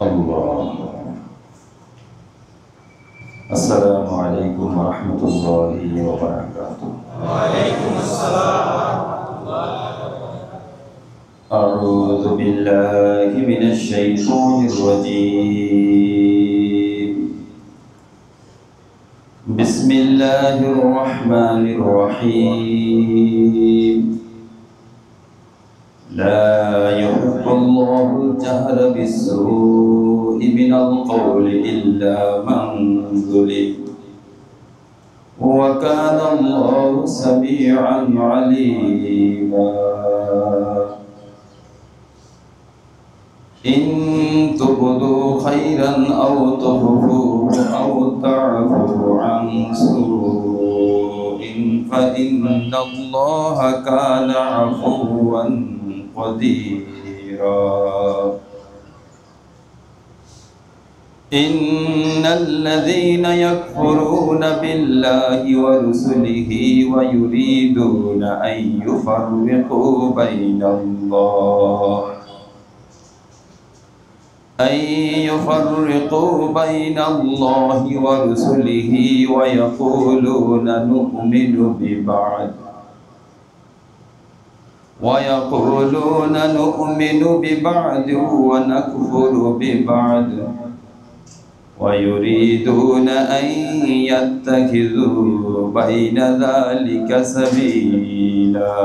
الله. السلام عليكم ورحمة الله وبركاته. وعليكم السلام ورحمة الله وبركاته. أعوذ بالله من الشيطان الرجيم. بسم الله الرحمن الرحيم. لا يحب الله الجهر بالسوء من القول إلا من ظلم وكان الله سميعا عليما. إن تبدوا خيرا أو تخفوه أو تعفوا عن سوء فإن الله كان عفوا قديرا. إن الذين يكفرون بالله ورسله ويريدون أن يفرقوا بين الله ورسله ويقولون نؤمن ببعض ونكفر ببعض ويريدون أن يتخذوا بين ذلك سبيلا.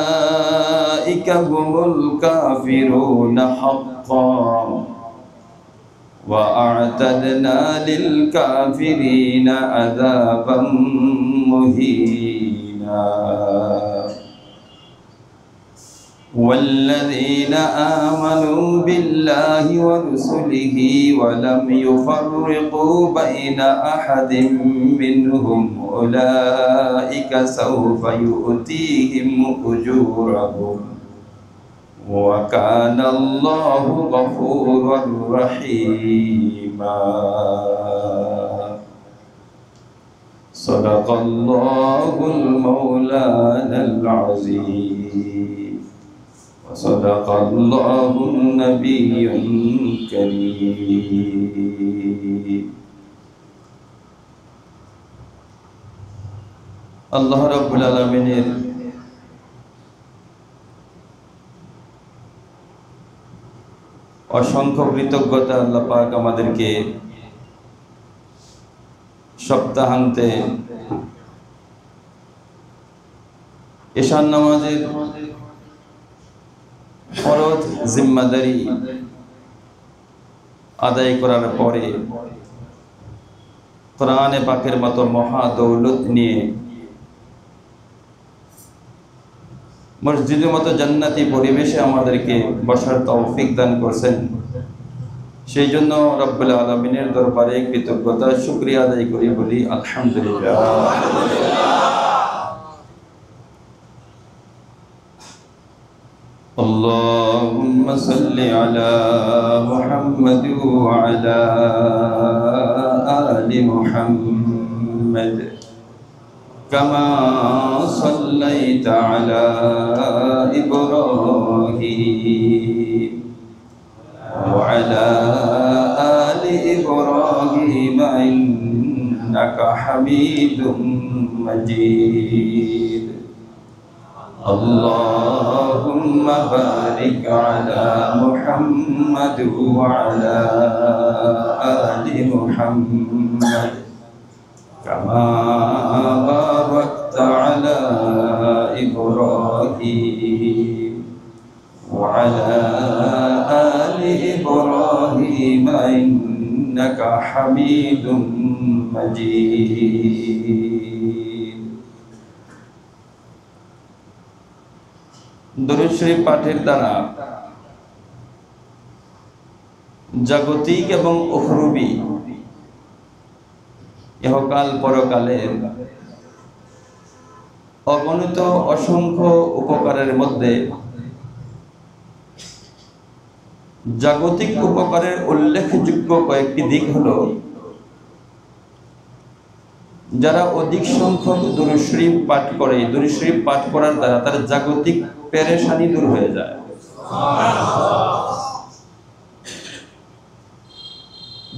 أولئك هم الكافرون حقا وأعتدنا للكافرين عذابا مهينا. والذين آمنوا بالله ورسله ولم يفرقوا بين أحد منهم أولئك سوف يؤتيهم أجورهم وكان الله غفورا رحيما. صدق الله المولانا العظيم وصدق الله النبي الكريم. আল্লাহ রাব্বুল আলামিনের অসংখ্য কৃতজ্ঞতা। আল্লাহ পাক আমাদেরকে সপ্তাহান্তে ঈশান নামাজের ফরজ জিম্মাদারি আদায় করার পরে কোরআনে পাকের মতো মহা দৌলত নিয়ে মসজিদের মতো জান্নাতি পরিবেশে আমাদেরকে বসার তৌফিক দান করছেন। সেই জন্য রব্বুল আলামিনের দরবারে কৃতজ্ঞতা শুকরিয়া আদায় করি, বলি আলহামদুলিল্লাহ। اللهم صل على محمد وعلى آل محمد كما صليت على إبراهيم وعلى آل إبراهيم إنك حميد مجيد. اللهم بارك على محمد وعلى آل محمد كما باركت على إبراهيم وعلى آل إبراهيم إنك حميد مجيد. দরুদ শরীফ পাঠের দ্বারা জাগতিক এবং উখরবী ইহকাল পরকালের অগণিত অসংখ্য উপকারের মধ্যে জাগতিক উপকারের উল্লেখযোগ্য কয়েকটি দিক হলো, যারা অধিক সংখ্যক দুরূদ শরীফ পাঠ করে, দুরূদ শরীফ পাঠ করার দ্বারা তার জাগতিক পেরেশানি দূর হয়ে যায়।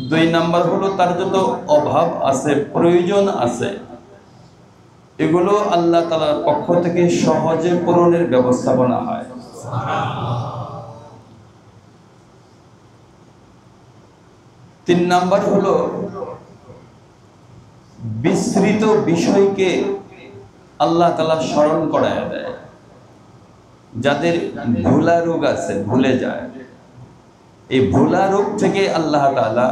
দুই নাম্বার হলো তার যত অভাব আছে, প্রয়োজন আছে, এগুলো আল্লাহ তাআলার পক্ষ থেকে সহজে পূরণের ব্যবস্থাপনা হয়। তিন নাম্বার হলো বিস্তৃত বিষয়কে আল্লাহ তাআলা স্মরণ করায় দেয়। যাদের ভোলা রোগ আছে, ভুলে যায়, এই ভোলা রোগ থেকে আল্লাহ তাআলা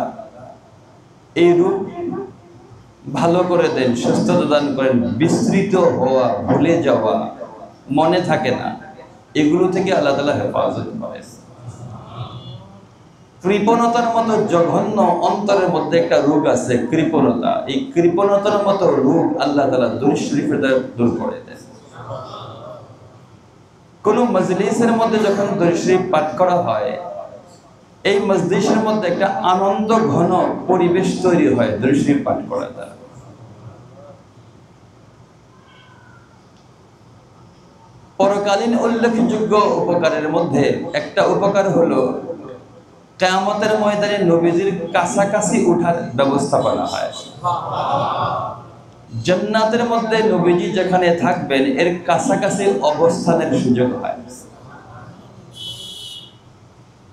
এই রোগ ভালো করে দেন, সুস্থতা দান করেন। বিস্তৃত হওয়া, ভুলে যাওয়া, মনে থাকে না, এগুলো থেকে আল্লাহ তাআলা হেফাজত করেন। কৃপণতার মতো জঘন্য অন্তরের মধ্যে একটা রোগ আছে, কৃপণতা। এই কৃপণতার মতো রোগ আল্লাহ তাআলা দুরূদ শরীফের দ্বারা দূর করে দেন। কোন মজলিসের মধ্যে যখন দুরূদ শরীফ পাঠ করা হয়, এই মজলিসের মধ্যে একটা আনন্দ ঘন পরিবেশ তৈরি হয় দুরূদ শরীফ পাঠ করা দ্বারা। পরকালীন উল্লেখযোগ্য উপকারের মধ্যে একটা উপকার হলো কিয়ামতের ময়দানে নবীজির কাছাকাছি ওঠার ব্যবস্থাপনা হয়। জান্নাতের মধ্যে নবীজি যেখানে থাকবেন এর কাছাকাছি অবস্থানের সুযোগ হয়।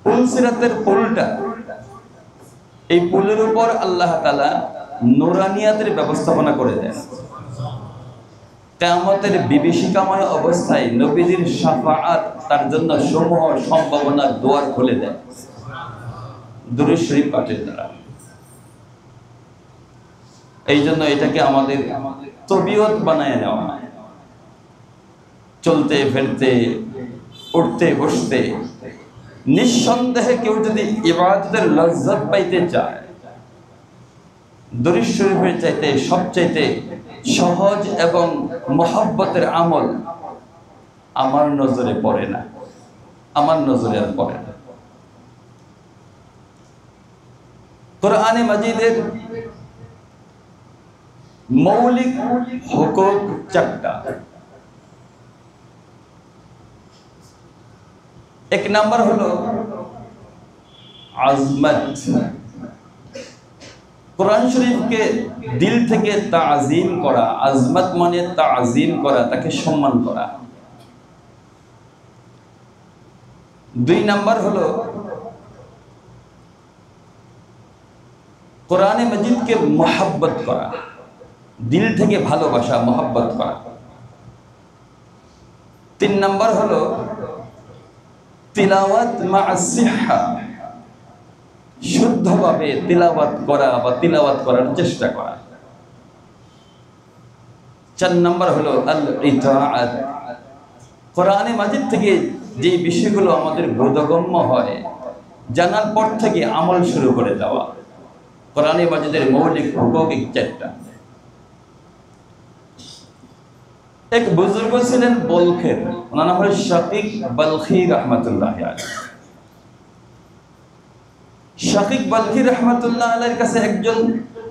পুলসিরাতের পুলটা, এই পুলের উপর আল্লাহ তাআলা নুরানিয়াতের ব্যবস্থাপনা করে দেন। কিয়ামতের বিভীষিকাময় অবস্থায় নবীজির শাফাআত তার জন্য সমূহ সম্ভাবনার দুয়ার খুলে দেন দুরূদ শরীফ পাঠের দ্বারা। এই জন্য এটাকে আমাদের তবিয়ত বানায় নেওয়া, চলতে ফিরতে, উঠতে বসতে। নিঃসন্দেহে কেউ যদি ইবাদতের লজ্জত পাইতে চায়, দুরূদ শরীফের চাইতে সবচাইতে সহজ এবং মহব্বতের আমল আমার নজরে পড়ে না, আমার নজরে আর পড়ে না। কোরআনে মাজিদের মৌলিক হুকুক চারটা। এক নাম্বার হলো আজমত। কোরআন শরীফকে দিল থেকে তাজিম করা। আজমত মানে তাজিম করা, তাকে সম্মান করা। দুই নাম্বার হলো কোরআনে মজিদকে মহব্বত করা, দিল থেকে ভালোবাসা, মহব্বত করা। তিন নাম্বার হলো তিলাওয়াত মা'আস সিহহা, শুদ্ধভাবে তিলাওয়াত করা বা তিলাওয়াত করার চেষ্টা করা। চার নাম্বার হলো আল ইতাআত, কোরআনে মাজিদ থেকে যে বিষয়গুলো আমাদের বোধগম্য হয় জানার পর থেকে আমল শুরু করে দেওয়া। কোরআনে মাজিদের মৌলিক হুকুক চারটা। এক বুজুর্গ ছিলেন বলখের, ওনার নাম হল শাকিক বালখি রাহমাতুল্লাহ আলাইহি। শাকিক বালখি রাহমাতুল্লাহ আলাইহির কাছে একজন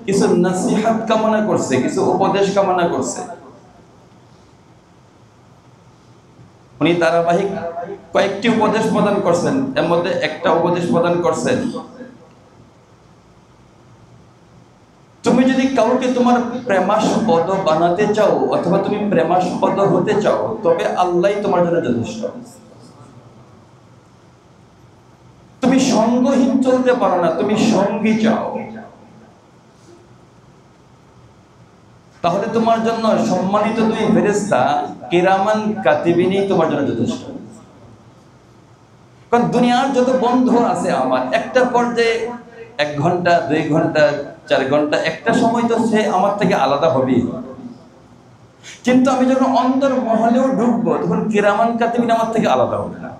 কিছু নসিহত কামনা করছে, কিছু উপদেশ কামনা করছে। উনি ধারাবাহিক কয়েকটি উপদেশ প্রদান করছেন, এর মধ্যে একটা উপদেশ প্রদান করছেন, তুমি যদি কাউকে তোমার প্রেমাস্পদ বানাতে চাও অথবা তুমি প্রেমাস্পদ হতে চাও, তবে আল্লাহই তোমার জন্য যথেষ্ট। তুমি সঙ্গহীন চলতে পারো না, তুমি সঙ্গী চাও, তাহলে তোমার জন্য সম্মানিত দুই ফেরেশতা কিরামান কাতিবিনই তোমার জন্য যথেষ্ট। কারণ দুনিয়ার যত বন্ধু আছে আমার, একটা পর্যায়ে 1 ঘন্টা 2 ঘন্টা 4 ঘন্টা একটা সময় তো সে আমার থেকে আলাদা হবেই, কিন্তু আমি যখন অন্তর মহলেও ঢুকবো তখন কিরামান কাতিবিন আমার থেকে আলাদা হবে না।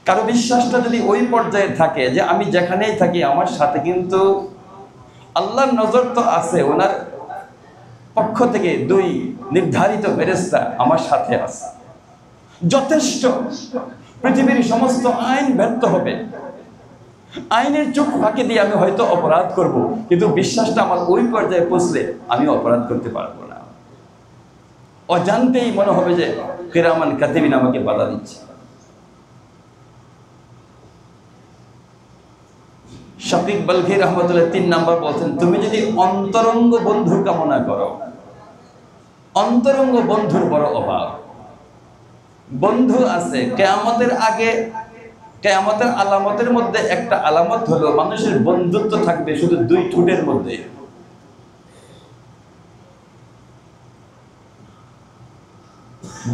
কারো বিশ্বাসটা যদি ওই পর্যায়ে থাকে যে আমি যেখানেই থাকি আমার সাথে কিন্তু আল্লাহর নজর তো আছে, ওনার পক্ষ থেকে 2 নির্ধারিত ফেরেশতা আমার সাথে আছে, যথেষ্ট। পৃথিবীর সমস্ত আইন ব্যর্থ হবে, আইনের চোখ ফাঁকি দিয়ে আমি হয়তো অপরাধ করব, কিন্তু বিশ্বাসটা আমার ওই পর্যায়ে পৌঁছলে আমি অপরাধ করতে পারবো না। অজান্তেই মনে হবে যে কিরামান কাতিবিন আমাকে বাধা দিচ্ছে। শাকিব বলখি রহমতুল্লাহ 3 নাম্বার বলছেন, তুমি যদি অন্তরঙ্গ বন্ধু কামনা করো, অন্তরঙ্গ বন্ধুর বড় অভাব। বন্ধু আছে কিয়ামতের আগে, কিয়ামতের আলামতের মধ্যে একটা আলামত হলো মানুষের বন্ধুত্ব থাকবে শুধু 2 ঠোঁটের মধ্যে।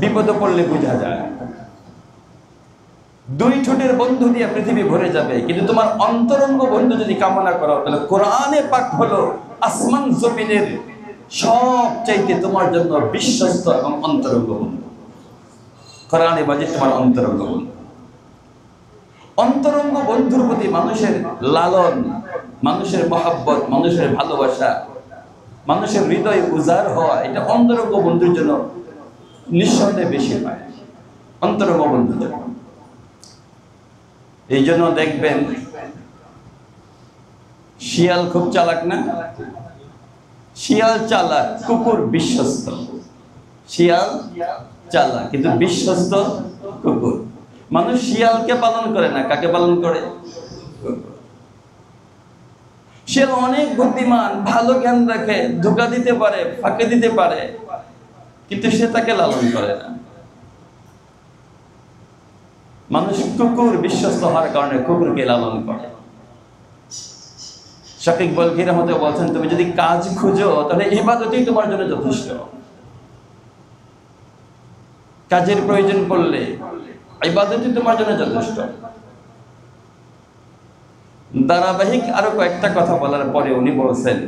বিপদে পড়লে বোঝা যায়। 2 ঠোঁটের বন্ধু দিয়ে পৃথিবী ভরে যাবে, কিন্তু তোমার অন্তরঙ্গ বন্ধু যদি কামনা করো, তাহলে কোরআনে পাক হলো আসমান জমিনের সবচাইতে তোমার জন্য বিশ্বস্ত এবং অন্তরঙ্গ বন্ধু। কোরআনে মাজিদ তোমার অন্তরঙ্গ বন্ধু। অন্তরঙ্গ বন্ধুর প্রতি মানুষের লালন, মানুষের মহব্বত, মানুষের ভালোবাসা, মানুষের হৃদয় উজাড় হওয়া, এটা অন্তরঙ্গ বন্ধুর জন্য নিঃসন্দেহে বেশি পায়, অন্তরঙ্গ বন্ধুর জন্য। এই জন্য দেখবেন শিয়াল খুব চালাক না? শিয়াল চালাক, কুকুর বিশ্বস্ত। শিয়াল চালাক কিন্তু বিশ্বস্ত কুকুর। মানুষ শিয়ালকে পালন করে না, কাকে পালন করে? শিয়াল অনেক বুদ্ধিমান, ভালো জ্ঞান রাখে, ধোঁকা দিতে পারে, ফাঁকে দিতে পারে, কিন্তু সে তাকে লালন করে না। মানুষ কুকুর বিশ্বস্ত হওয়ার কারণে কুকুরকে লালন করে। শাকিব বলখি রহমতুল্লাহ বলছেন, তুমি যদি কাজ খুঁজো তাহলে ইবাদতই তোমার জন্য যথেষ্ট। কাজের প্রয়োজন পড়লে ইবাদতই তোমার জন্য যথেষ্ট। ধারাবাহিক আরো কয়েকটা কথা বলার পরে উনি বলছেন,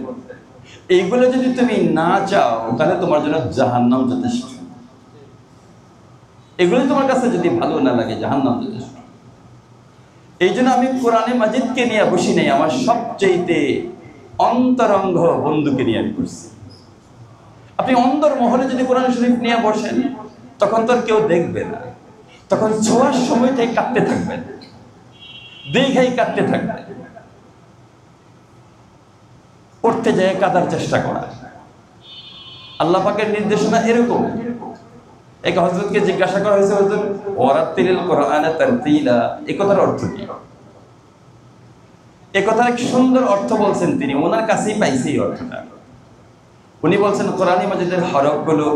এইগুলো যদি তুমি না চাও তাহলে তোমার জন্য জাহান্নাম যথেষ্ট। এগুলো তোমার কাছে যদি ভালো না লাগে, জাহান্নাম যথেষ্ট। এই জন্য আমি কোরআনে মাজিদকে নিয়ে বসি নাই, আমার সবচেয়ে অন্তরঙ্গ বন্ধুকে নিয়ে আমি বসছি। আপনি অন্তর মহলে যদি কোরআন শরীফ নিয়ে বসেন, তখন তো আর কেউ দেখবে না, তখন ছোঁয়ার সময়টাই কাটতে থাকবেন, দেখাই কাটতে থাকবেন, পড়তে যায় কাটার চেষ্টা করা। আল্লাহ পাকের নির্দেশনা এরকম। এক হযরতকে জিজ্ঞাসা করা হয়েছে, হুজুর ওয়ারাতিলিল কোরআনা তারতিলা, এই কথার অর্থ কি? এই কথার এক সুন্দর অর্থ বলছেন তিনি, ওনার কাছেই পাইছি এই অর্থটা। উনি বলছেন কোরআনে মাজিদের হরফগুলো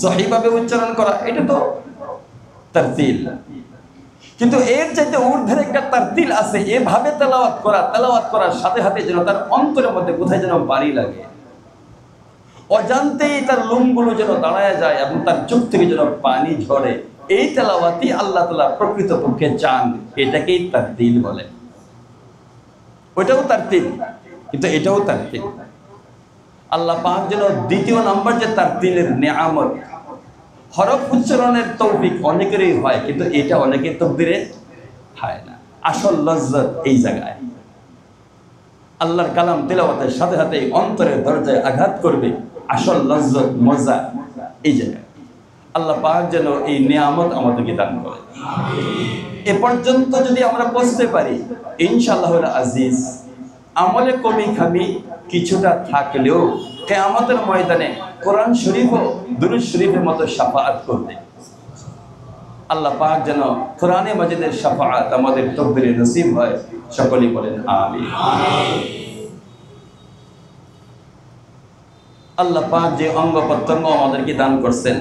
সহিভাবে উচ্চারণ করা, এটা তো তারতিল, কিন্তু এর চাইতে ঊর্ধ্বের একটা তারতিল আছে, এভাবে তেলাওয়াত করা, তেলাওয়াত করার সাথে সাথে যেন তার অন্তরের মধ্যে কোথায় যেন বাড়ি লাগে, অজান্তেই তার লোমগুলো যেন দাঁড়ায় যায় এবং তার চোখ থেকে যেন পানি ঝরে। এই তেলাওয়াতই আল্লাহ তাআলা প্রকৃতপক্ষে চান, এটাকেই তারতিল বলে। ওইটাও তারতিল, কিন্তু এটাও তারতিল। আল্লাহ পাক যেন দ্বিতীয় নাম্বার যে তারতিলের নেয়ামত, হরফ উচ্চারণের তৌফিক অনেকেরই হয়, কিন্তু এটা অনেকের তকদিরে হয় না। আসল লজ্জত এই জায়গায়, আল্লাহর কালাম তেলাওয়াতের সাথে সাথে অন্তরের দরজায় আঘাত করবে। আসল লজ্জত, মজা এই জায়গায়। আল্লাহ পাক যেন এই নিয়ামত আমাদেরকে দান করে। এ পর্যন্ত যদি আমরা পৌঁছতে পারি, ইনশাআল্লাহ আজিজ, আমলে কমি খামি কিছুটা থাকলেও কিয়ামতের ময়দানে কোরআন শরীফ ও দুরূদ শরীফের মতো শাফাআত করবে। আল্লাহ পাক যেন কোরআনে মাজিদের শাফাআত আমাদের তকদিরে নসিব হয়। সকলেই বলেন আমিন। আল্লাহ পাক যে অঙ্গ প্রত্যঙ্গ আমাদেরকে দান করছেন,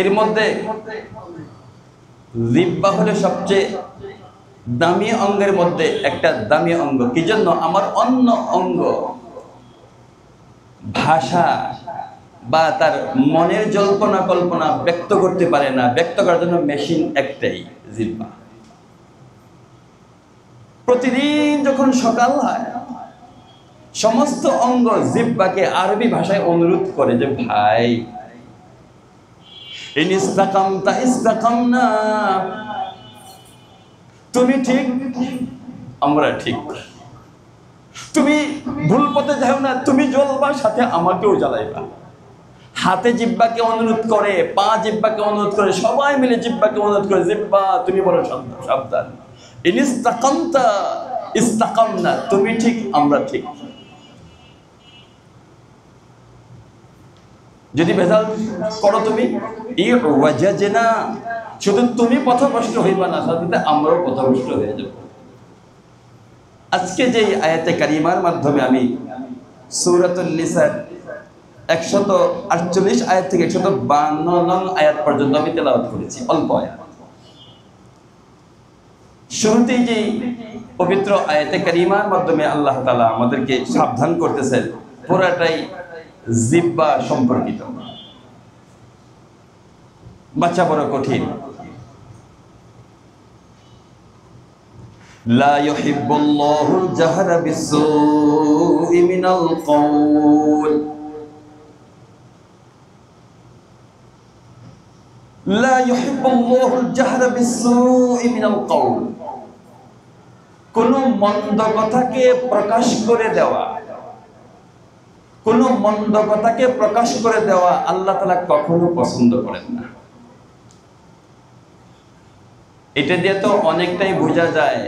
এর মধ্যে জিহ্বা হলো সবচেয়ে দামি অঙ্গের মধ্যে একটা দামি অঙ্গ। কি জন্য? আমার অন্য অঙ্গ ভাষা বা তার মনের জল্পনা কল্পনা ব্যক্ত করতে পারে না, ব্যক্ত করার জন্য মেশিন একটাই, জিহ্বা। প্রতিদিন যখন সকাল হয়, সমস্ত অঙ্গ জিহ্বাকে আরবি ভাষায় অনুরোধ করে যে ভাই, ইন ইসতাকামতা ইসতাকামনা, তুমি ঠিক আমরা ঠিক, তুমি ভুল পথে যাও না, তুমি জ্বলবা সাথে আমাকেও জ্বালাইবা। হাতে জিহ্বাকে অনুরোধ করে, পা জিহ্বাকে অনুরোধ করে, সবাই মিলে জিহ্বাকে অনুরোধ করে, জিহ্বা তুমি বড় সাবধান, ইন ইসতাকামতা ইসতাকামনা, তুমি ঠিক আমরা ঠিক। যদি ভেজাল করো তুমি, শুধু তুমি পথভ্রষ্ট হইবা না, সাথে আমরাও পথভ্রষ্ট হয়ে যাব। আজকে যে আয়াতে কারিমার মাধ্যমে আমি সূরাতুন নিসার 148 আয়াত থেকে 152 নং আয়াত পর্যন্ত আমি তেলাওয়াত করেছি, অল্প আয়াত। শুরুতেই যে পবিত্র আয়াতে কারিমার মাধ্যমে আল্লাহ তাআলা আমাদেরকে সাবধান করতেছেন, পুরাটাই জিহ্বা সম্পর্কিত। বাচ্চা বড় কঠিন। লা ইউহিব্বুল্লাহুল জাহরা বিস-সুই মিনাল কওল, লা ইউহিব্বুল্লাহুল জাহরা বিস-সুই মিনাল কওল। কোন মন্দ কথাকে প্রকাশ করে দেওয়া, কোন মন্দ কথাকে প্রকাশ করে দেওয়া আল্লাহ তাআলা কখনো পছন্দ করেন না। এটা দিয়ে তো অনেকটাই বোঝা যায়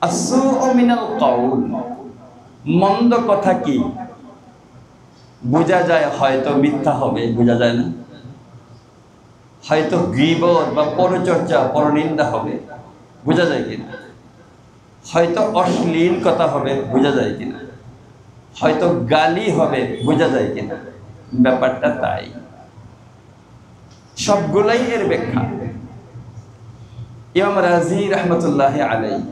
আসুউ মিনাল কওল, মন্দ কথা কি বোঝা যায়, হয়তো মিথ্যা হবে, বোঝা যায় না, হয়তো গীবত বা পরচর্চা পরনিন্দা হবে, বোঝা যায় কিনা, হয়তো অশ্লীল কথা হবে, বোঝা যায় কিনা, হয়তো গালি হবে, বোঝা যায় কিনা। ব্যাপারটা তাই, সবগুলাই এর ব্যাখ্যা। ইমাম রাজি রাহমাতুল্লাহি আলাইহি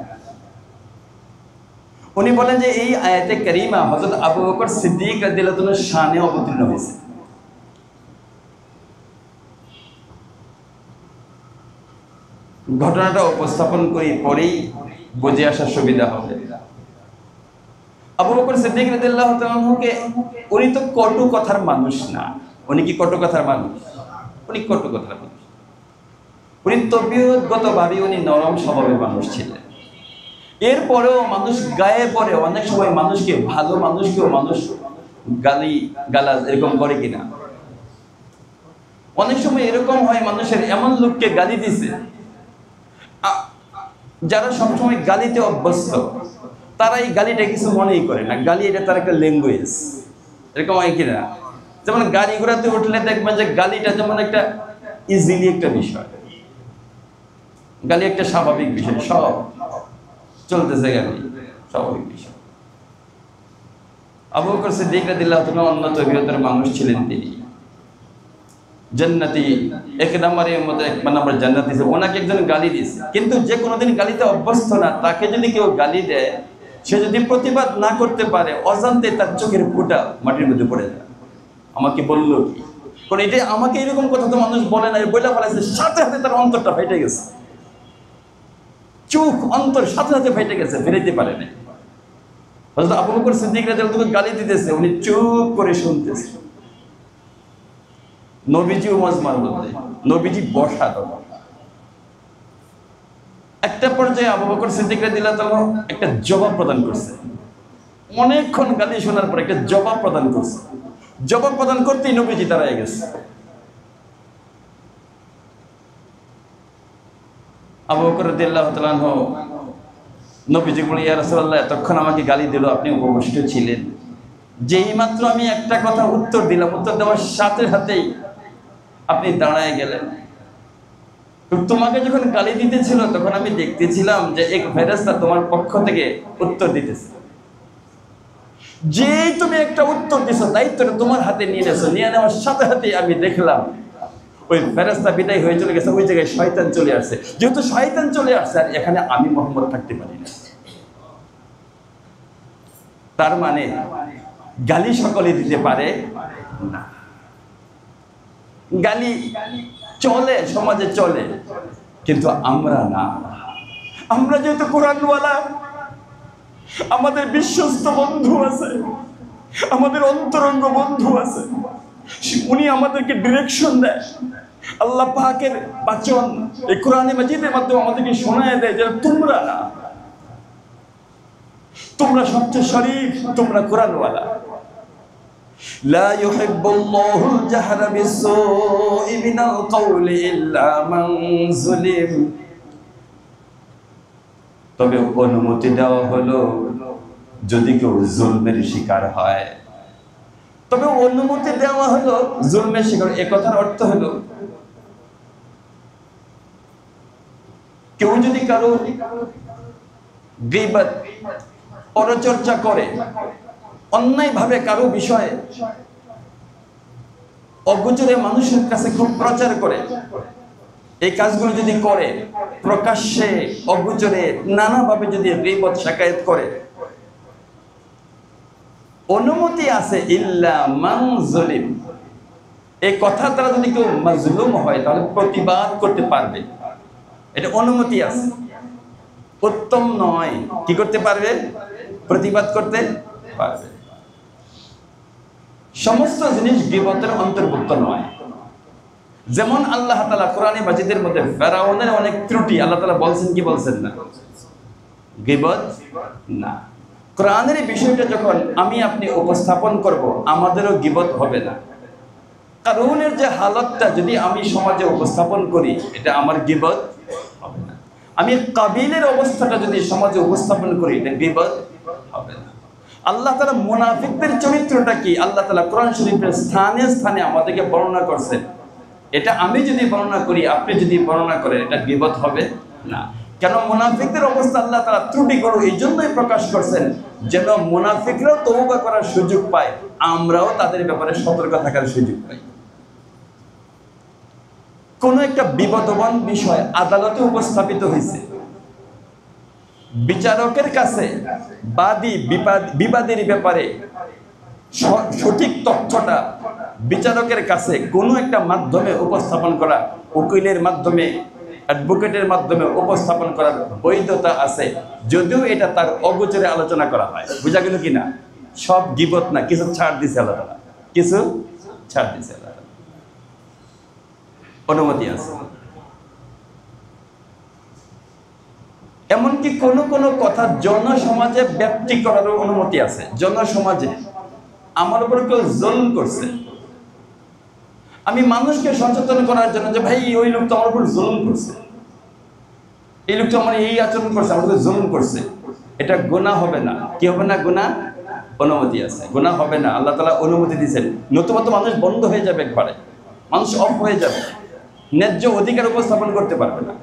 উনি বলেন যে এই আয়াতে কারিমা হযরত আবু বকর সিদ্দিক রাদিয়াল্লাহু তাআলার শানে অবতীর্ণ হয়েছে। ঘটনাটা উপস্থাপন করি, পরেই বুঝে আসার সুবিধা হবে। আবু বকর সিদ্দিক রাদিয়াল্লাহু তাআলাকে, উনি তো কটু কথার মানুষ না। উনি কি কটু কথার মানুষ? উনি কটু কথার মানুষ। উনি তবিয়তগতভাবে উনি নরম স্বভাবের মানুষ ছিলেন। এরপরেও মানুষ গায়ে পড়ে, অনেক সময় মানুষকে, ভালো মানুষকেও মানুষ গালাজ এরকম করে কিনা। অনেক সময় এরকম হয়, মানুষের এমন লোককে গালি দিছে যারা সবসময় গালিতে অভ্যস্ত, তারা এই গালিটা কিছু মনেই করে না। গালি এটা তার একটা ল্যাঙ্গুয়েজ, এরকম হয় কিনা। যেমন গাড়ি ঘোড়াতে উঠলে দেখবেন যে গালিটা যেমন একটা ইজিলি একটা বিষয়, গালি একটা স্বাভাবিক বিষয়, সব চলতেছে, গালি স্বাভাবিক বিষয়। আবু বকর সিদ্দিক রাদিয়াল্লাহু তাআলা অন্য তবিয়তের মানুষ ছিলেন। তিনি জান্নাতি, এক নম্বরের মধ্যে এক নম্বর জান্নাতি। ওনাকে একজন গালি দিয়েছে, কিন্তু যে কোনোদিন গালিতে অভ্যস্ত না, তাকে যদি কেউ গালি দেয়, সে যদি প্রতিবাদ না করতে পারে, অজান্তে তার চোখের ফোঁটা মাটির মধ্যে পড়ে যায়। আমাকে বললো কি, কারণ এটা আমাকে এরকম কথা তো মানুষ বলে না, বইলা ফেলাইছে, সাথে সাথে তার অন্তরটা ফেটে গেছে, চোখ অন্তর সাথে সাথে ফেটে গেছে, ফেরাইতে পারে না। হযরত আবু বকর সিদ্দিক রাদিয়াল্লাহু তাআলা গালি দিতেছে, উনি চুপ করে শুনতেছে। নবীজিও মজমার মধ্যে, নবীজি বসা। একটা পর্যায়ে আবু বকর সিদ্দিক রাদিয়াল্লাহু তাআলা একটা জবাব প্রদান করছে। অনেকক্ষণ গালি শোনার পর একটা জবাব প্রদান করছে। জবাব প্রদান করতেই নবীজি দাঁড়ায় গেছে। আবু বকর রাদিয়াল্লাহু তাআলা নবীজি বলে, ইয়া রাসূলুল্লাহ, এতক্ষণ আমাকে গালি দিল, আপনি উপবিষ্ট ছিলেন। যেই মাত্র আমি একটা কথা উত্তর দিলাম, উত্তর দেওয়ার সাথে সাথেই আপনি দাঁড়ায় গেলেন। তোমাকে যখন গালি দিতেছিল, তখন আমি দেখতেছিলাম যে এক ফেরেশতা তোমার পক্ষ থেকে উত্তর দিতেছে। যেই তুমি একটা উত্তর দিছো, দায়িত্বটা তোমার হাতে নিয়ে নেছো, নিয়ে নেওয়ার সাথে সাথে আমি দেখলাম ওই ফেরেশতা বিদায় হয়ে চলে গেছে। ওই জায়গায় শয়তান চলে আসছে। যেহেতু শয়তান চলে আসছে, আর এখানে আমি মুহাম্মদ থাকতে পারি না। তার মানে গালি সকলে দিতে পারে না। গালি চলে, সমাজে চলে, কিন্তু আমরা না। আমরা যেহেতু কোরআনওয়ালা, আমাদের বিশ্বস্ত বন্ধু আছে, আমাদের অন্তরঙ্গ বন্ধু আছে, উনি আমাদেরকে ডিরেকশন দেয়। আল্লাহ পাকের বাচন এই কোরআনে মাজিদের মাধ্যমে আমাদেরকে শোনায় দেয় যে তোমরা না, তোমরা সবচেয়ে শরীফ, তোমরা কোরআনওয়ালা। লা ইউহিব্বুল্লাহুল জাহরা বিস-সুই মিনাল কওলি ইল্লা মান যুলিম। তবে অনুমতি দেওয়া হলো যদি কেউ জুলমের শিকার হয়। তবে অনুমতি দেওয়া হলো জুলমের শিকার। এ কথার অর্থ হলো কেউ যদি কারো গীবত পরচর্চা করে, অন্যায়ভাবে কারো বিষয়ে অগোচরে মানুষের কাছে খুব প্রচার করে, এই কাজগুলো যদি করে, প্রকাশ্যে অগোচরে নানাভাবে যদি গীবত শাকায়াত করে, অনুমতি আছে ইল্লা মান যুলিম, এই কথা দ্বারা যদি কেউ মাজলুম হয় তাহলে প্রতিবাদ করতে পারবে, এটা অনুমতি আছে। উত্তম নয়, কি করতে পারবে? প্রতিবাদ করতে পারবে। সমস্ত জিনিস গীবতের অন্তর্ভুক্ত নয়। যেমন আল্লাহ তাআলা কোরআনে মাজিদের মধ্যে ফেরাউনের অনেক ত্রুটি আল্লাহ তাআলা বলছেন কি বলছেন না? গীবত না। কোরআনের বিষয়টা যখন আমি আপনি উপস্থাপন করব, আমাদেরও গীবত হবে না। কারণের যে হালতটা যদি আমি সমাজে উপস্থাপন করি, এটা আমার গীবত হবে না। আমি কাবিলের অবস্থাটা যদি সমাজে উপস্থাপন করি, এটা গীবত হবে না। আল্লাহ তাআলা মুনাফিকদের চরিত্রটা কি আল্লাহ তাআলা কোরআন শরীফের স্থানে স্থানে আমাদেরকে বর্ণনা করছেন। এটা আমি যদি বর্ণনা করি, আপনি যদি বর্ণনা করেন, এটা গীবত হবে না। কেন? মুনাফিকদের অবস্থা আল্লাহ তাআলা ত্রুটিগুলো এই জন্যই প্রকাশ করছেন যেন মুনাফিকরাও তওবা করার সুযোগ পায়, আমরাও তাদের ব্যাপারে সতর্ক থাকার সুযোগ পাই। কোন একটা বিবাদমান বিষয় আদালতে উপস্থাপিত হয়েছে, বিচারকের কাছে বাদী বিবাদের ব্যাপারে সঠিক তথ্যটা বিচারকের কাছে কোনো একটা মাধ্যমে উপস্থাপন করা, উকিলের মাধ্যমে, অ্যাডভোকেটের মাধ্যমে উপস্থাপন করার বৈধতা আছে, যদিও এটা তার অগোচরে আলোচনা করা হয়। বুঝা গেল কিনা? সব গীবত না, কিছু ছাড় দিছে আল্লাহ তাআলা, কিছু ছাড় দিছে আল্লাহ তাআলা, অনুমতি আছে। এমনকি কোন কোন কথা জনসমাজে ব্যক্তি করারও অনুমতি আছে। জনসমাজে আমার উপর কেউ জুলুম করছে, আমি মানুষকে সচেতন করার জন্য যে ভাই ওই লোক তো আমার উপর জুলুম করছে, এই লোকটা আমার এই আচরণ করছে, আমাকে জুলুম করছে, এটা গুনাহ হবে না। কি হবে না? গুনাহ, অনুমতি আছে, গুনাহ হবে না। আল্লাহ তাআলা অনুমতি দিয়েছেন। নতুবা মানুষ বন্ধ হয়ে যাবে, একবারে মানুষ অফ হয়ে যাবে, ন্যায্য অধিকার উপস্থাপন করতে পারবে না।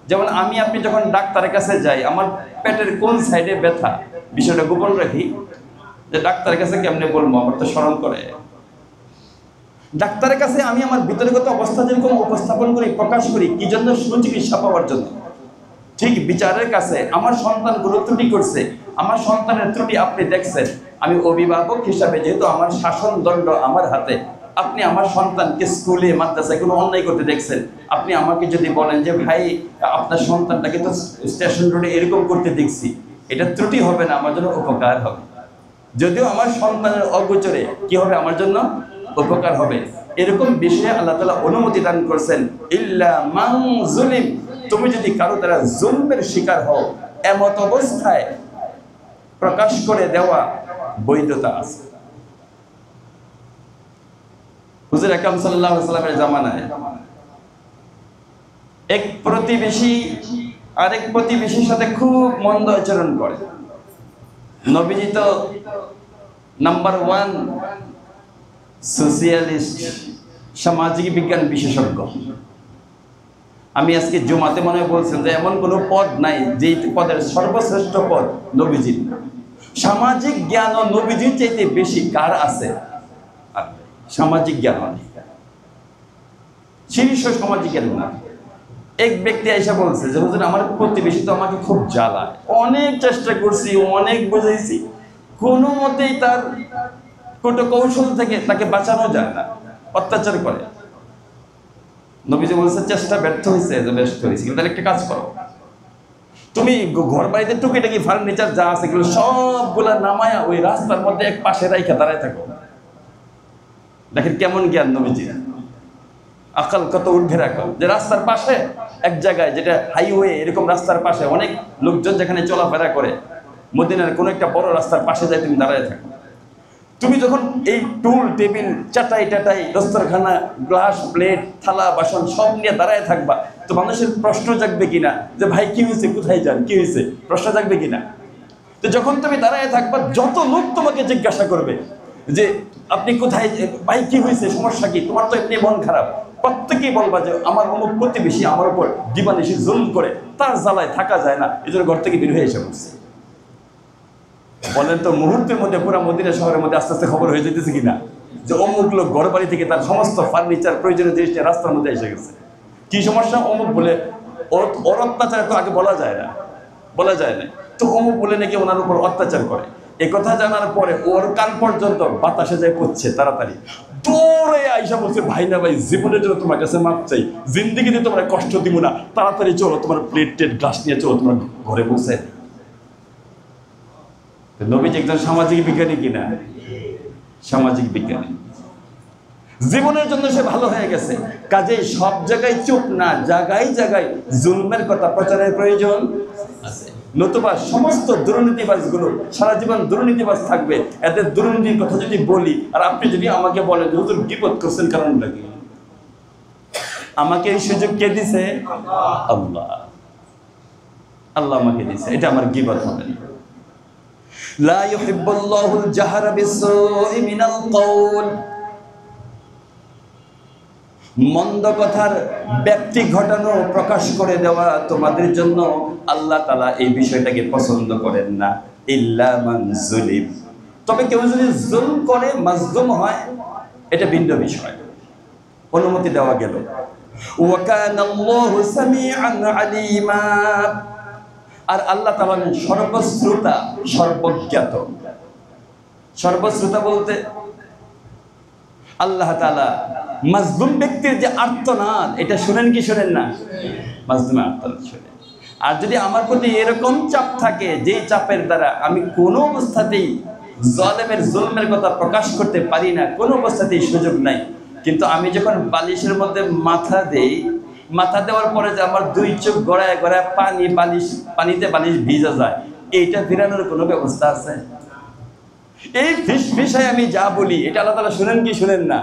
যেমন আমি আপনি যখন ডাক্তারের কাছে যাই, আমার পেটের কোন সাইডে ব্যথা, বিষয়টা গোপন রাখি, যে ডাক্তারের কাছে কেমনে বলবো, আমার তো শরম করে। ডাক্তারের কাছে আমি আমার বিতর্কিত অবস্থা যেরকম উপস্থাপন করি, প্রকাশ করি, কি জন্য? সুচিকিৎসা পাওয়ার জন্য। ঠিক বিচারের কাছে আমার সন্তান কোনো ত্রুটি করছে, আমার সন্তানের ত্রুটি আপনি দেখছেন, আমি অভিভাবক হিসাবে যেহেতু আমার শাসন দণ্ড আমার হাতে, আপনি আমার সন্তানকে স্কুলে মাদ্রাসায় কোনো অন্যায় করতে দেখছেন, আপনি আমাকে যদি বলেন যে ভাই আপনার সন্তানটাকে তো স্টেশন রোডে এরকম করতে দেখছি, এটা ত্রুটি হবে না, আমার জন্য উপকার হবে। যদিও আমার সন্তানের অগোচরে কি হবে, আমার জন্য উপকার হবে। এরকম বিষয়ে আল্লাহ তাআলা অনুমতি দান করছেন ইল্লা মান যুলিম, তুমি যদি কারো দ্বারা জুলমের শিকার হও, এমত অবস্থায় প্রকাশ করে দেওয়া বৈধতা আছে। হুজুর আকরাম সাল্লাল্লাহু আলাইহি ওয়াসাল্লামের জামানায় এক প্রতিবেশী আরেক প্রতিবেশীর সাথে খুব মন্দ আচরণ করে। নবীজি তো নাম্বার 1 সোশিয়ালিস্ট, সামাজিক বিজ্ঞান বিশেষজ্ঞ। আমি আজকে জুমাতে মনে বলছেন যে এমন কোনো পদ নাই যেই পদের সর্বশ্রেষ্ঠ পদ নবীজির। সামাজিক জ্ঞান ও নবীজির চাইতে বেশি কার আছে? সামাজিক জ্ঞান অনেক, শীর্ষ সামাজিক জ্ঞান না। এক ব্যক্তি এসে বলছে যে হুজুর আমার প্রতিবেশী তো আমাকে খুব জ্বালায়, অনেক চেষ্টা করছি, অনেক বুঝাইছি, কোনো মতেই তার কৌটো কৌশল থেকে তাকে বাঁচানো যায় না, অত্যাচার করে। নবীজি বলছে চেষ্টা ব্যর্থ হয়েছে, ব্যর্থ হয়েছে, কিন্তু তাহলে একটা কাজ করো, তুমি ঘর বাড়িতে টুকিটাকি ফার্নিচার যা আছে এগুলো সবগুলা নামায়া ওই রাস্তার মধ্যে এক পাশে রাইখা দাঁড়ায় থাকো। দেখেন কেমন জ্ঞান নবীজি, আকাল কত ঊর্ধ্বে রাখো, যে রাস্তার পাশে এক জায়গায়, যেটা হাইওয়ে, এরকম রাস্তার পাশে অনেক লোকজন যেখানে চলাফেরা করে, মদিনার কোনো একটা বড় রাস্তার পাশে যায় তুমি দাঁড়ায় থাকো। তুমি যখন এই টুল টেবিল চাটাই টাটাই দস্তরখানা গ্লাস প্লেট থালা বাসন সব নিয়ে দাঁড়ায় থাকবা, তো মানুষের প্রশ্ন জাগবে কিনা যে ভাই কি হয়েছে, কোথায় যান, কি হয়েছে, প্রশ্ন জাগবে কিনা? তো যখন তুমি দাঁড়ায় থাকবা, যত লোক তোমাকে জিজ্ঞাসা করবে যে আপনি কোথায়, ভাই কি হয়েছে, সমস্যা কি, তোমার তো এমনি মন খারাপ, প্রত্যেকেই বলবা যে আমার অমুক প্রতিবেশী আমার উপর দিবানিশি জুলুম করে, তার জ্বালায় থাকা যায় না, এই জন্য ঘর থেকে বের হয়ে এসে বসছে। বলেন তো মুহূর্তের মধ্যে পুরা মদিনা শহরের মধ্যে আস্তে আস্তে খবর হয়ে যেতেছে কিনা যে অমুক লোক ঘর বাড়ি থেকে তার সমস্ত ফার্নিচার প্রয়োজনীয় জিনিসটা রাস্তার মধ্যে এসে গেছে। কি সমস্যা? অমুক বলে ওর অত্যাচার তো আগে বলা যায় না, বলা যায় না, তো অমুক বলে নাকি ওনার উপর অত্যাচার করে। এই কথা জানার পরে ওর কান পর্যন্ত বাতাসে যায় পড়ছে, তাড়াতাড়ি দৌড়ে আইসা বলছে, ভাই না ভাই, জীবনের জন্য তোমার কাছে মাপ চাই, জিন্দিগিতে তোমার কষ্ট দিব না, তাড়াতাড়ি চলো, তোমার প্লেট টেট গ্লাস নিয়ে চলো, তোমার ঘরে পৌঁছে। নবীজি একজন সামাজিক বিজ্ঞানী কিনা? সামাজিক বিজ্ঞানী। জীবনের জন্য সে ভালো হয়ে গেছে, কাজেই সব জায়গায় চুপ না, জায়গায় জায়গায় জুলমের কথা প্রচারের প্রয়োজন আছে। নতুবা সমস্ত দুর্নীতিবাজ গুলো সারা জীবন দুর্নীতিবাজ থাকবে। এদের দুর্নীতির কথা যদি বলি আর আপনি যদি আমাকে বলেন যে হুজুর গীবত করছেন কারণ লাগে, আমাকে এই সুযোগ কে দিছে? আল্লাহ। আল্লাহ আমাকে দিছে, এটা আমার গীবত হবে না। লা ইউহিব্বুল্লাহুল জাহরা বিসসুই মিনাল কওল। মন্দ কথার ব্যক্তি ঘটানো, প্রকাশ করে দেওয়া তোমাদের জন্য আল্লাহ তাআলা এই বিষয়টাকে পছন্দ করেন না। ইল্লা মান যুলিম, তবে কেউ যদি জুলম করে, মাজলুম হয়, এটা ভিন্ন বিষয়, অনুমতি দেওয়া গেল। ওয়া কানাল্লাহু সামিআন আলিমা, আর আল্লাহ তাআলা সর্বশ্রোতা, সর্বজ্ঞাত। সর্বশ্রোতা বলতে আল্লাহ তাআলা মাজলুম ব্যক্তির যে আর্তনাদ, এটা শুনেন কি শুনেন না? মাজলুমের আর্তনাদ শুনেন। আর যদি আমার প্রতি এরকম চাপ থাকে, যে চাপের দ্বারা আমি কোনো অবস্থাতেই জালেমের জুলমের কথা প্রকাশ করতে পারি না, কোনো অবস্থাতেই সুযোগ নাই, কিন্তু আমি যখন বালিশের মধ্যে মাথা দেই, মাথা দেওয়ার পরে যে আমার দুই চোখ গড়ায় গড়ায় পানিতে বালিশ ভিজা যায়, এইটা ফেরানোর কোনো ব্যবস্থা আছে? এই ফিসফিসায় আমি যা বলি, এটা আল্লাহ তাআলা শুনেন কি শুনেন না?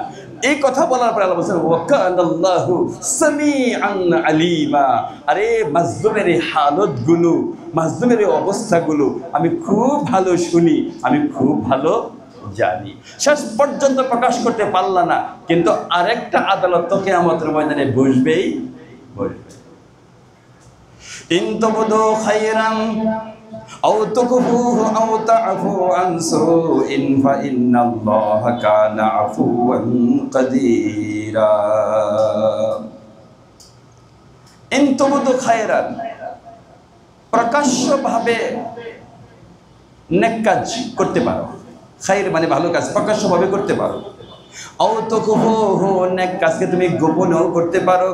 এই কথা বলার পরে আল্লাহ বলেছেন ওয়া কানাল্লাহু সামিআন আলিমা। আরে মাজলুমের এই হালতগুলো, মাজলুমের এই অবস্থাগুলো আমি খুব ভালো শুনি, আমি খুব ভালো জানি। শেষ পর্যন্ত প্রকাশ করতে পারলা না, কিন্তু আরেকটা আদালত তো কিয়ামতের ময়দানে বসবেই বসবে। ইন তুবদু খায়রান আও তুকফুহু আও তা'ফু আন সুইন ফাইন্নাল্লাহা কানা আফুওয়ান কাদিরা। ইন তুবদু খায়রান, প্রকাশ্যভাবে নেক কাজ করতে পারো, খায়র মানে ভালো কাজ প্রকাশ্যভাবে করতে পারো। আও তুকফুহু, নেক কাজকে তুমি গোপনেও করতে পারো।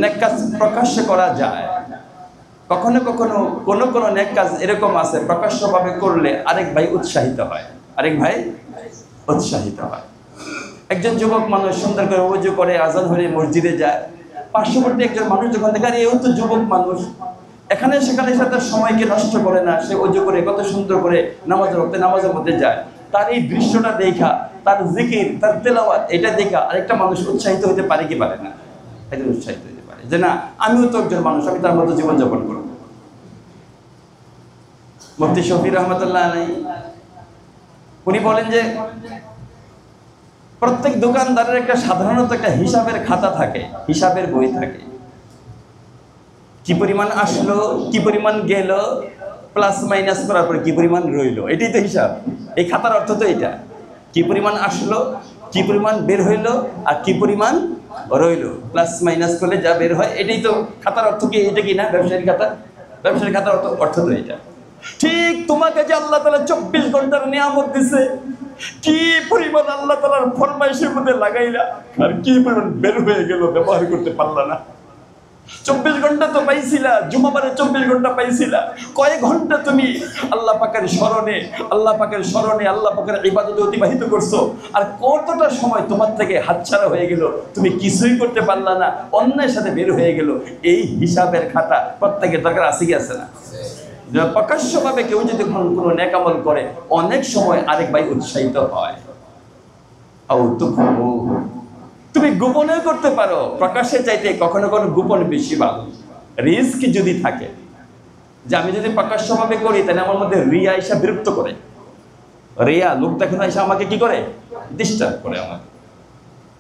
নেক কাজ প্রকাশ্যে করা যায়, কখনো কখনো কোনো নেক কাজ এরকম আছে প্রকাশ্যভাবে করলে আরেক ভাই উৎসাহিত হয়, আরেক ভাই উৎসাহিত হয়। একজন যুবক মানুষ সুন্দর করে ওযু করে আজান হলে মসজিদে যায়, পার্শ্ববর্তী একজন মানুষ যখন দেখে আরে এও তো যুবক মানুষ, এখানে সেখানে সাথে সময়কে নষ্ট করে না, সে ওযু করে কত সুন্দর করে নামাজের মধ্যে যায়, তার এই দৃশ্যটা দেখা, তার জিকির, তার তেলাওয়াত, এটা দেখা আরেকটা মানুষ উৎসাহিত হতে পারে কি পারে না? একজন উৎসাহিত হতে পারে যে না, আমিও তো একজন মানুষ, আমি তার মতো জীবনযাপন করব। মুফতি শফি রহমতুল্লাহ আলাইহি উনি বলেন যে প্রত্যেক দোকানদারের একটা সাধারণত একটা হিসাবের খাতা থাকে, হিসাবের বই থাকে। কি পরিমাণ আসলো, কি পরিমাণ গেল, প্লাস মাইনাস করার পরে কি পরিমাণ রইলো, এটাই তো হিসাব। এই খাতার অর্থ তো এটা, কি পরিমাণ আসলো, কি পরিমাণ বের হইলো, আর কি পরিমাণ রইলো, প্লাস মাইনাস করলে যা বের হয়, এটাই তো খাতার অর্থ। কি এটা কি না ব্যবসায়ীর খাতা? ব্যবসায়ীর খাতার অর্থ তো এটা। ঠিক তোমাকে যে আল্লাহ তাআলা 24 ঘন্টার নিয়ামত দিছে, কি পরিমাণ আল্লাহ তাআলার ফরমাইশের মধ্যে লাগাইলা, আর কি পরিমাণ বের হয়ে গেল, ব্যবহার করতে পারলা না। 24 ঘন্টা তো পাইছিলা, জুমাবারে 24 ঘন্টা পাইছিলা, কয়েক ঘন্টা তুমি আল্লাহ পাকের স্মরণে, আল্লাহ পাকের ইবাদতে অতিবাহিত করছো, আর কতটা সময় তোমার থেকে হাতছাড়া হয়ে গেল, তুমি কিছুই করতে পারলা না, অন্যের সাথে বের হয়ে গেল। এই হিসাবের খাতা প্রত্যেকের দরকার আছে কি আছে না? প্রকাশ্যভাবে কেউ যদি কোনো নেক আমল করে, অনেক সময় আরেক ভাই উৎসাহিত হয়। তুমি গোপনে করতে পারো, প্রকাশ্যে চাইতে কখনো কখনো গোপন বেশি ভালো। রিস্ক যদি থাকে যে আমি যদি প্রকাশ্যভাবে করি, তাহলে আমার মধ্যে রিয়া এসে বিরক্ত করে, রিয়া লোক দেখুন এসে আমাকে কি করে, ডিস্টার্ব করে আমাকে।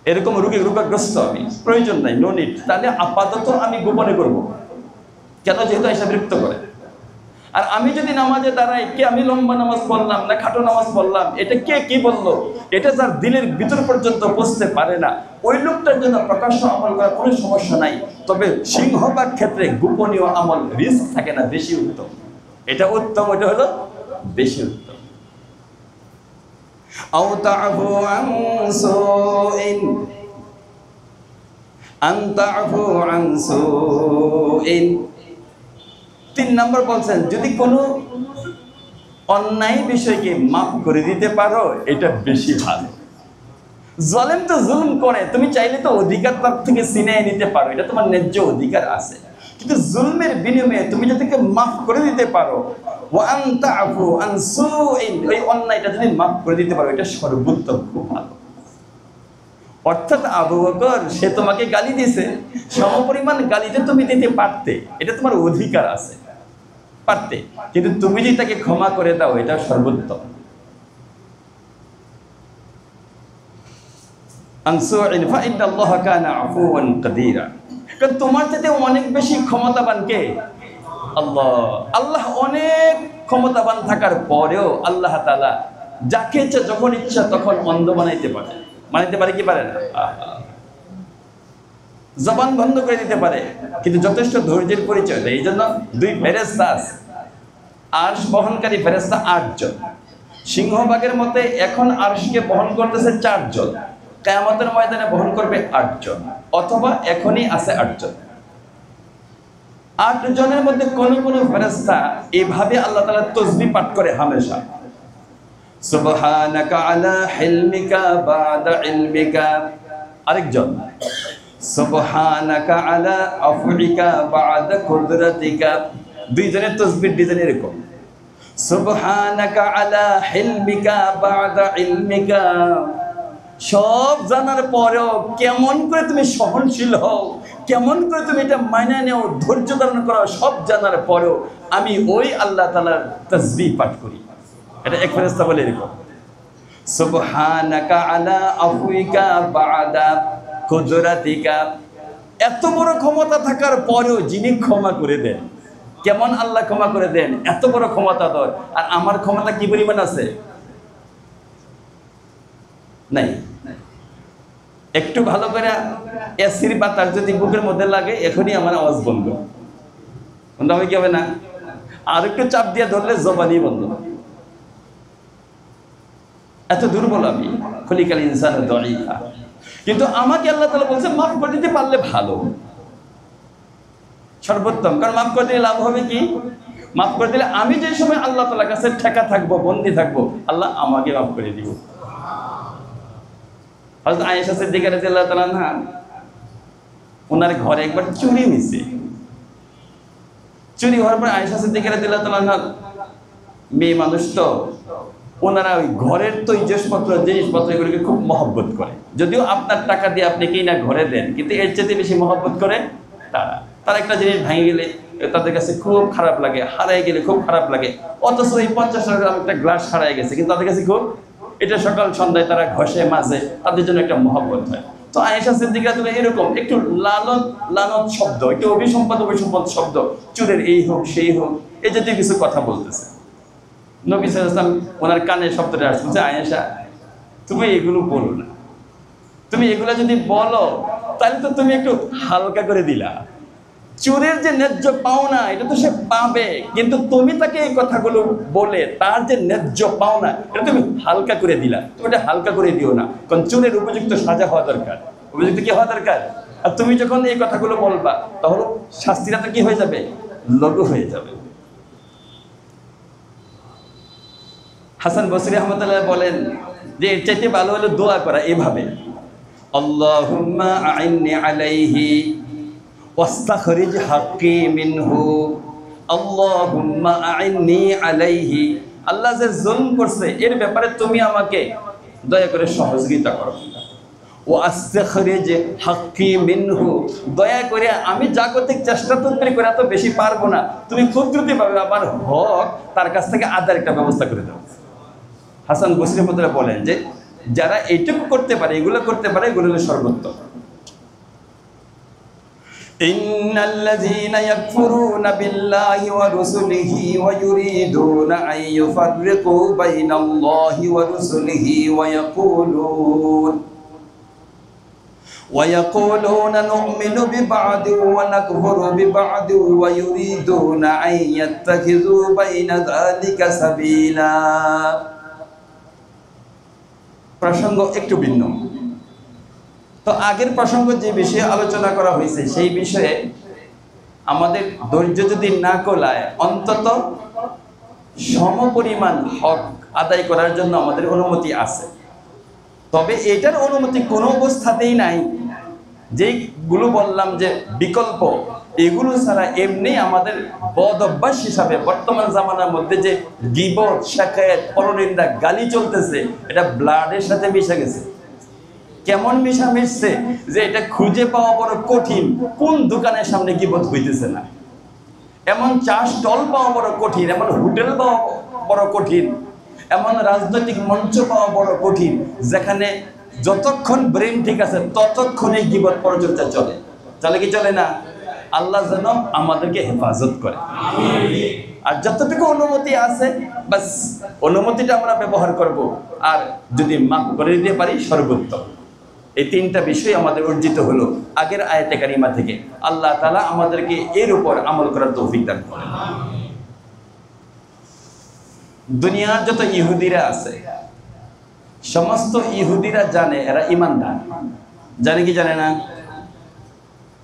এরকম রোগগ্রস্ত আমি, প্রয়োজন নাই, নো নিড। তাহলে আপাতত আমি গোপনে করব, কেন? যেহেতু আয়েশা বিরক্ত করে। আর আমি যদি নামাজে দাঁড়াই, কে আমি লম্বা নামাজ পড়লাম না খাটো নামাজ পড়লাম, এটা কে কি বললো, এটা যার দিলের ভিতর পর্যন্ত পৌঁছতে পারে না, ওই লোকটার জন্য প্রকাশ্য আমল করার কোনো সমস্যা নাই। তবে সিংহভাগ ক্ষেত্রে গোপনীয় আমল রিস্ক থাকে না, বেশি উত্তম। এটা উত্তম, এটা হলো বেশি উত্তম। আও তা'ফু আন সুইন, আন তা'ফু আন সুইন। 3 নম্বর বলছেন, যদি কোনো অন্যায় বিষয়কে মাফ করে দিতে পারো, এটা বেশি ভালো। জালেম তো জুলুম করে, তুমি চাইলে তো অধিকার তার থেকে ছিনিয়ে নিতে পারো, এটা তোমার ন্যায্য অধিকার আছে। কিন্তু জুলমের বিনিময়ে তুমি যাদেরকে মাফ করে দিতে পারো, ওয়া আন তা'ফু আন সুইন, ওই অন্যায়টা যদি মাফ করে দিতে পারো, এটা সর্বোত্তম, খুব ভালো। অর্থাৎ আবু বকর, সে তোমাকে গালি দিয়েছে, সমপরিমাণ গালিতে তুমি দিতে পারতে, এটা তোমার অধিকার আছে, পারতে। কিন্তু তুমি যদি তাকে ক্ষমা করে দাও, এটা সর্বোত্তম। কারণ তোমার চাইতে অনেক বেশি ক্ষমতাবান কে? আল্লাহ। আল্লাহ অনেক ক্ষমতাবান থাকার পরেও আল্লাহ তাআলা যাকে ইচ্ছা যখন ইচ্ছা তখন অন্ধ বানাইতে পারে। বানাইতে পারে কি পারে না? জবান বন্ধ করে দিতে পারে, কিন্তু যথেষ্ট ধৈর্যের পরিচয় দেয়। এই জন্য 2 ফেরেশতা আছে, আরশ বহনকারী ফেরেশতা 8 জন। সিংহভাগের মতে এখন আরশকে বহন করতেছে 4 জন, কিয়ামতের ময়দানে বহন করবে 8 জন, অথবা এখনই আছে 8 জন। 8 জনের মধ্যে কোন কোন ফেরেশতা এইভাবে আল্লাহ তাআলা তাসবিহ পাঠ করে হামেশা, সুবহানাকা আলা হিলমিকা বাদা ইলমিকা। আরেকজন, সুবহানাকা আলা আফউকা বাদা কুদরাতিকা। 2 জনের তাসবিহ ডিজাইন এরকম, সুবহানাকা আলা হিলমিকা বাদা ইলমিকা। সব জানার পরেও কেমন করে তুমি সহনশীল হও, কেমন করে তুমি এটা মাইনা নেও, ধৈর্য ধারণ করো, সব জানার পরেও আমি ওই আল্লাহ তাআলার তাসবিহ পাঠ করি। এটা এক ফেরেশতা বলে এরকম, সুবহানাকা আলা আফউকা বাদা কুদরাতিকা। এত বড় ক্ষমতা থাকার পরেও যিনি ক্ষমা করে দেন, কেমন আল্লাহ ক্ষমা করে দেন, এত বড় ক্ষমতা দর। আর আমার ক্ষমতা কি পরিমাণ আছে? নাই। একটু ভালো করে এসির বাতাস যদি বুকের মধ্যে লাগে, এখনই আমার আওয়াজ বন্ধ, বন্ধ হবে কি হবে না? আর একটু চাপ দিয়ে ধরলে জবানই বন্ধ। এত দুর্বল আমি, খলিকাল ইনসানু দাঈফা। কিন্তু আমাকে আল্লাহ তাআলা বলছে মাফ করে দিতে পারলে ভালো, সর্বোত্তম। কারণ মাফ করে দিলে লাভ হবে কি? মাফ করে দিলে আমি যে সময় আল্লাহ তাআলার কাছে ঠেকা থাকবো, বন্দী থাকবো, আল্লাহ আমাকে মাফ করে দিব। হযরত আয়েশা সিদ্দিকা রাদিয়াল্লাহু তাআলা আনহা, ওনার ঘরে একবার চুরি হয়েছে। চুরি হওয়ার পর আয়েশা সিদ্দিকা রাদিয়াল্লাহু তাআলা আনহা, মেয়ে মানুষ তো, ওনারা ওই ঘরের তো জিনিসপত্র এগুলোকে খুব মহব্বত করে। যদিও আপনার টাকা দিয়ে আপনি কি না ঘরে দেন, কিন্তু এর চেয়ে বেশি মহব্বত করে তারা একটা জিনিস ভেঙে গেলে তাদের কাছে খুব খারাপ লাগে, হারাই গেলে খুব খারাপ লাগে। অথচ এই 50 টাকার একটা গ্লাস হারাই গেছে, কিন্তু তাদের কাছে খুব, এটা সকাল সন্ধ্যায় তারা ঘষে মাজে, তাদের জন্য একটা মহব্বত হয়। তো আয়েশা সিদ্দিকা রাদিয়াল্লাহু এরকম একটু লানত শব্দ, একটু অভিসম্পাদ শব্দ, চুরের এই হোক সেই হোক, এই জাতীয় কিছু কথা বলতেছে। নবী সাল্লাল্লাহু আলাইহি ওয়াসাল্লাম ওনার কানে শব্দটা আসছে, আয়েশা তুমি এগুলো বলো না, তুমি এগুলো যদি বলো তাহলে তো তুমি একটু হালকা করে দিলা। চোরের যে ন্যায্য পাওনা এটা তো সে পাবে, কিন্তু তুমি তাকে এই কথাগুলো বলে তার যে ন্যায্য পাওনা এটা তুমি হালকা করে দিলা। তুমি এটা হালকা করে দিও না, কারণ চোরের উপযুক্ত সাজা হওয়া দরকার, উপযুক্ত কি হওয়া দরকার। আর তুমি যখন এই কথাগুলো বলবা, তাহলে শাস্তিটা তো কি হয়ে যাবে? লঘু হয়ে যাবে। হাসান বসরি রাহমাতুল্লাহ বলেন যে এর চাইতে ভালো হলো দোয়া করা এভাবে, আল্লাহুম্মা আইন্নি আলাইহি ওয়াস্তাখরিজ হাক্কি মিনহু, আল্লাহুম্মা আইন্নি আলাইহি। আল্লাহ যে জুলম করছে এর ব্যাপারে তুমি আমাকে দয়া করে সহযোগিতা করো। ওয়াস্তাখরিজ হাক্কি মিনহু, দয়া করে আমি জাগতিক চেষ্টা তন্ত্রী করে এত বেশি পারবো না, তুমি কুদরতিভাবে আমার হক তার কাছ থেকে আদায়ের একটা ব্যবস্থা করে দাও। হাসান বসরি রাহমাতুল্লাহ বলেন যে যারা এইটুকু করতে পারে, এগুলো করতে পারে, এগুলো হলো সর্বোত্তম। ইন্নাল্লাযীনা ইয়াকফুরুনা বিল্লাহি ওয়া রুসুলিহি ওয়া ইউরিদুনা আন ইউফাররিকু বাইনাল্লাহি ওয়া রুসুলিহি ويقولون نؤمن ببعض ونكفر ببعض ويريدون أن يتخذوا بين ذلك سبيلا। প্রসঙ্গ একটু ভিন্ন। তো আগের প্রসঙ্গ যে বিষয়ে আলোচনা করা হয়েছে সেই বিষয়ে আমাদের ধৈর্য যদি না কোলায় অন্তত সমপরিমাণ হক আদায় করার জন্য আমাদের অনুমতি আছে। তবে এটার অনুমতি কোনো অবস্থাতেই নাই যেগুলো বললাম যে বিকল্প, এগুলো ছাড়া এমনি আমাদের বদ অভ্যাস হিসাবে বর্তমান জামানার মধ্যে যে গীবত, শাকায়াত, পরনিন্দা, গালি চলতেছে, এটা ব্লাডের সাথে মিশে গেছে। কেমন মিশছে যে এটা খুঁজে পাওয়া বড় কঠিন। কোন দোকানের সামনে গীবত হইতেছে না, এমন চা স্টল পাওয়া বড় কঠিন, এমন হোটেল পাওয়া বড় কঠিন, এমন রাজনৈতিক মঞ্চ পাওয়া বড় কঠিন যেখানে যতক্ষণ ব্রেন ঠিক আছে ততক্ষণে গীবত পরচর্চা চলে। চলে কি চলে না? আল্লাহ যেন আমাদেরকে হেফাজত করে। আর যতটুকু অনুমতি আছে বাস অনুমতিটা আমরা ব্যবহার করব, আর যদি মাফ করে দিতে পারি সর্বোত্তম। এই তিনটা বিষয় আমাদের অর্জিত হলো আগের আয়াতে কারিমা থেকে। আল্লাহ তাআলা আমাদেরকে এর উপর আমল করার তৌফিক দান করেন। দুনিয়ার যত ইহুদিরা আছে সমস্ত ইহুদিরা জানে এরা ঈমানদার, জানে কি জানে না?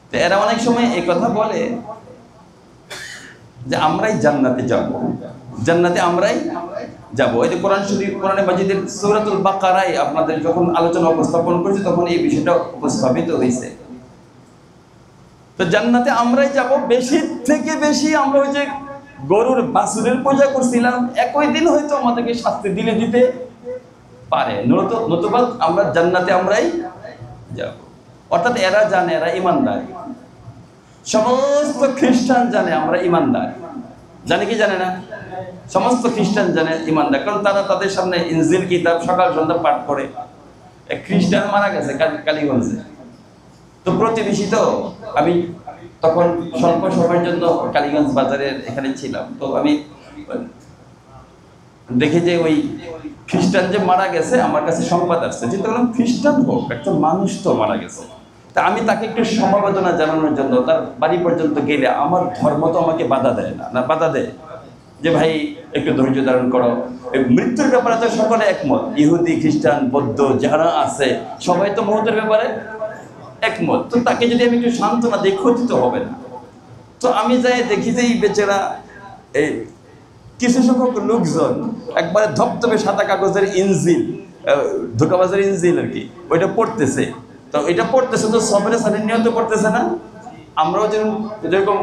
তো এরা অনেক সময় এই কথা বলে যে আমরাই জান্নাতে যাব, জান্নাতে আমরাই যাব। এই যে কোরআন শরীফ, কোরআনে মাজিদের সূরাতুল বাকারায় আপনাদের যখন আলোচনা উপস্থাপন করেছি তখন এই বিষয়টা উপস্থাপিত হয়েছে। তো জান্নাতে আমরাই যাব, বেশি থেকে বেশি আমরা ওই যে গরুর বাছুরের পূজা করছিলাম একই দিন হয়তো আমাদেরকে শাস্তি দিলে দিতে পারে, নতুবা আমরা জান্নাতে আমরাই যাব। অর্থাৎ এরা জানে এরা ঈমানদার। সমস্ত খ্রিস্টান জানে আমরা ঈমানদার, জানে কি জানে না? সমস্ত খ্রিস্টান জানে ঈমানদার, কারণ তারা তাদের সামনে ইনজিল কিতাব সকাল সন্ধ্যা পাঠ করে। এক খ্রিস্টান মারা গেছে কালীগঞ্জে, তো প্রতিবেশী তো আমি তখন স্বল্প সময়ের জন্য কালীগঞ্জ বাজারের এখানে ছিলাম। তো আমি দেখি যে ওই খ্রিস্টান যে মারা গেছে আমার কাছে সংবাদ আসছে, চিন্তা করলাম খ্রিস্টান হোক, একটা মানুষ তো মারা গেছে। তা আমি তাকে একটু সমবেদনা জানানোর জন্য তার বাড়ি পর্যন্ত গেলে আমার ধর্ম তো আমাকে বাধা দেয় না, বাধা দেয় যে ভাই একটু ধৈর্য ধারণ করো। মৃত্যুর ব্যাপারে তো সকলে একমত, ইহুদি, খ্রিস্টান, বৌদ্ধ যারা আছে সবাই তো মৌতের ব্যাপারে একমত। তো তাকে যদি আমি একটু সান্ত্বনা দিই ক্ষতি তো হবে না। তো আমি যাই দেখি যে এই বেচারা এই কিছু সংখ্যক লোকজন একবারে ধপধপে সাদা কাগজের ইনজিল, ধোকাবাজের ইনজিল আর কি, ওইটা পড়তেছে। তো এটা পড়তেছে তো সবরে সালের নিয়ত পড়তেছে না। আমরাও যেরকম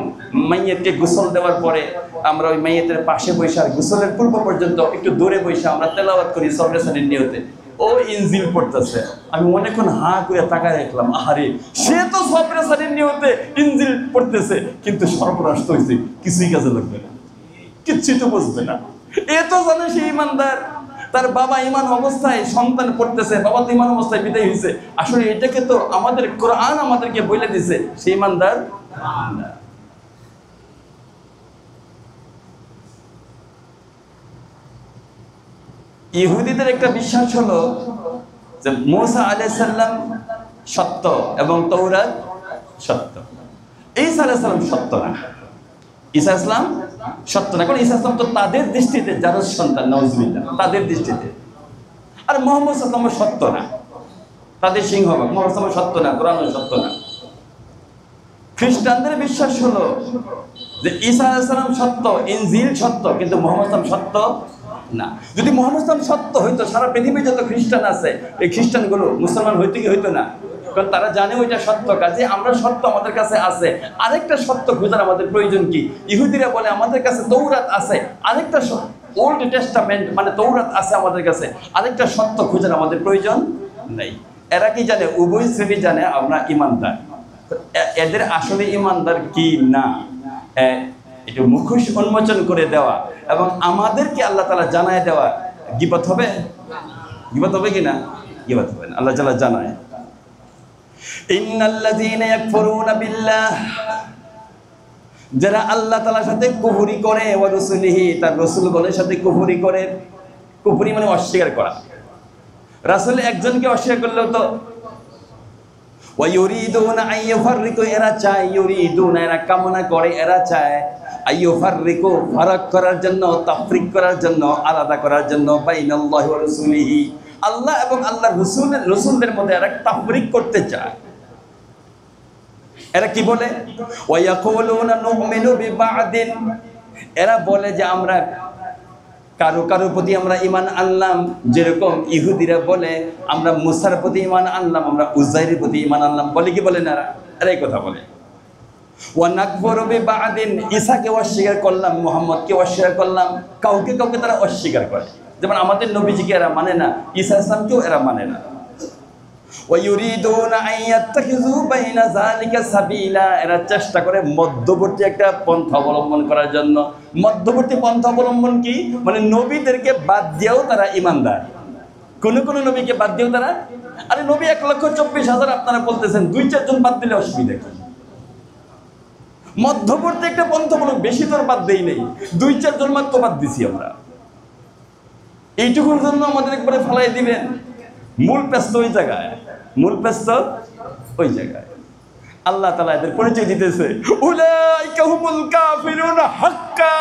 মাইয়েতকে গোসল দেওয়ার পরে আমরা ওই মাইয়েতের পাশে বসে আর গোসলের পূর্ব পর্যন্ত একটু দূরে বসে আমরা তেলাওয়াত করি সবরে সালের নিয়তে, ও ইনজিল পড়তেছে। আমি অনেকক্ষণ হা করে তাকায় দেখলাম, আহারে সে তো সবরে সালের নিয়তে ইনজিল পড়তেছে, কিন্তু সর্বনাশ তো হয়েছে, কিছুই কাজে লাগবে না, কিচ্ছুই তো বুঝবে না। এ তো জানে সে ঈমানদার, তার বাবা ঈমান অবস্থায় সন্তান পড়তেছে, বাবা তো ঈমান অবস্থায় বিদায় হয়েছে। আসলে এটাকে তো আমাদের কোরআন আমাদেরকে বলে দিছে সে ঈমানদার। ইহুদিদের একটা বিশ্বাস হলো যে মুসা আলাইহিস সালাম সত্য এবং তাওরাত সত্য, ঈসা আলাইহিস সালাম সত্য না। ঈসা ইসলাম সত্য না, কারণ ঈসা ইসলাম তো তাদের দৃষ্টিতে যার সন্তান, নাউজুবিল্লাহ, তাদের দৃষ্টিতে। আর মুহাম্মদ সাল্লাল্লাহু আলাইহি ওয়াসাল্লাম সত্য না, তাদের সিংহভাগ। মুহাম্মদ সাল্লাল্লাহু আলাইহি ওয়াসাল্লাম সত্য না, কোরআন সত্য না। খ্রিস্টানদের বিশ্বাস হলো যে ঈসা আলাইহিস সালাম সত্য, ইনজিল সত্য, কিন্তু মুহাম্মদ সাল্লাল্লাহু আলাইহি ওয়াসাল্লাম সত্য না। যদি মুহাম্মদ সাল্লাল্লাহু আলাইহি ওয়াসাল্লাম সত্য হইতো সারা পৃথিবীর যত খ্রিস্টান আছে এই খ্রিস্টানগুলো মুসলমান হইতো কি হইতো না? কারণ তারা জানে ওইটা সত্য, কাজে আমরা সত্য আমাদের কাছে আছে, আরেকটা সত্য খোঁজার আমাদের প্রয়োজন কি? ইহুদিরা বলে আমাদের কাছে তৌরাত আছে, আরেকটা ওল্ড টেস্টামেন্ট মানে তৌরাত আছে আমাদের কাছে, আরেকটা সত্য খোঁজার আমাদের প্রয়োজন নেই। এরা কি জানে? উভয় শ্রেণী জানে আমরা ঈমানদার। এদের আসলে ঈমানদার কি না একটু মুখোশ উন্মোচন করে দেওয়া এবং আমাদেরকে আল্লাহ তাআলা জানায় দেওয়া গীবত হবে? গীবত হবে কিনা? কি বাদ হবে না। আল্লাহ তাআলা জানায়, ইন্নাল্লাযীনা ইয়াকফুরুনা বিল্লাহ, যারা আল্লাহ তাআলার সাথে কুফরি করে, ওয়া রাসূলিহি, তার রাসূলগণের সাথে কুফরি করে। কুফরি মানে অস্বীকার করা। রাসূল একজনকে অস্বীকার করলেও তো, ওয়া ইউরিদুনা আইয়ুফাররিকু, এরা চায়, ইউরিদুনা এরা কামনা করে, এরা চায়, আইয়ুফাররিকু ফারাক করার জন্য, তাফরিক করার জন্য, আলাদা করার জন্য, বাইনাল্লাহি ওয়া রাসূলিহি, আল্লাহ এবং আল্লাহর রাসূলদের মধ্যে এরা তাফরিক করতে চায়। এরা কি বলে, ওয়া ইয়াকুলুনা নুমিনু বিবাদিন, এরা বলে যে আমরা কারো প্রতি আমরা ঈমান আনলাম, যেরকম ইহুদিরা বলে আমরা মুসার প্রতি ঈমান আনলাম, আমরা উযাইরের প্রতি ঈমান আনলাম, বলে কি বলে না এরা এই কথা বলে। ওয়া নাকফুরু বিবাদিন, ঈসাকে অস্বীকার করলাম, মুহাম্মদকে অস্বীকার করলাম, কাউকে তারা অস্বীকার করে। যেমন আমাদের নবীজিকে এরা মানে না, ঈসা ইসলামকেও এরা মানে না। ওয়া ইউরিদুনা আইয়াত্তাখিযু বাইনা যালিকা সাবিলা, এরা চেষ্টা করে মধ্যবর্তী একটা পন্থা অবলম্বন করার জন্য। মধ্যবর্তী পন্থা অবলম্বন কি মানে, নবীদেরকে বাদ দিয়েও তারা ঈমানদার, কোন নবীকে বাদ দিয়েও তারা, আরে নবী 1,24,000 আপনারা বলতেছেন, 2-4 জন বাদ দিলে অসুবিধা কি? মধ্যবর্তী একটা পন্থা বলো, বেশি তোর বাদ দেই নেই, 2-4 জন মাত্র বাদ দিছি আমরা। এইটুকুর জন্য আমাদের একবারে ফেলাই দিবেন? মূল পেস্ত ওই জায়গায়, মূল পেস্ত ওই জায়গায়। আল্লাহ তাআলা এদের পরিচয় দিতেছে, উলাইকা হুমুল কাফিরুন হাক্কা,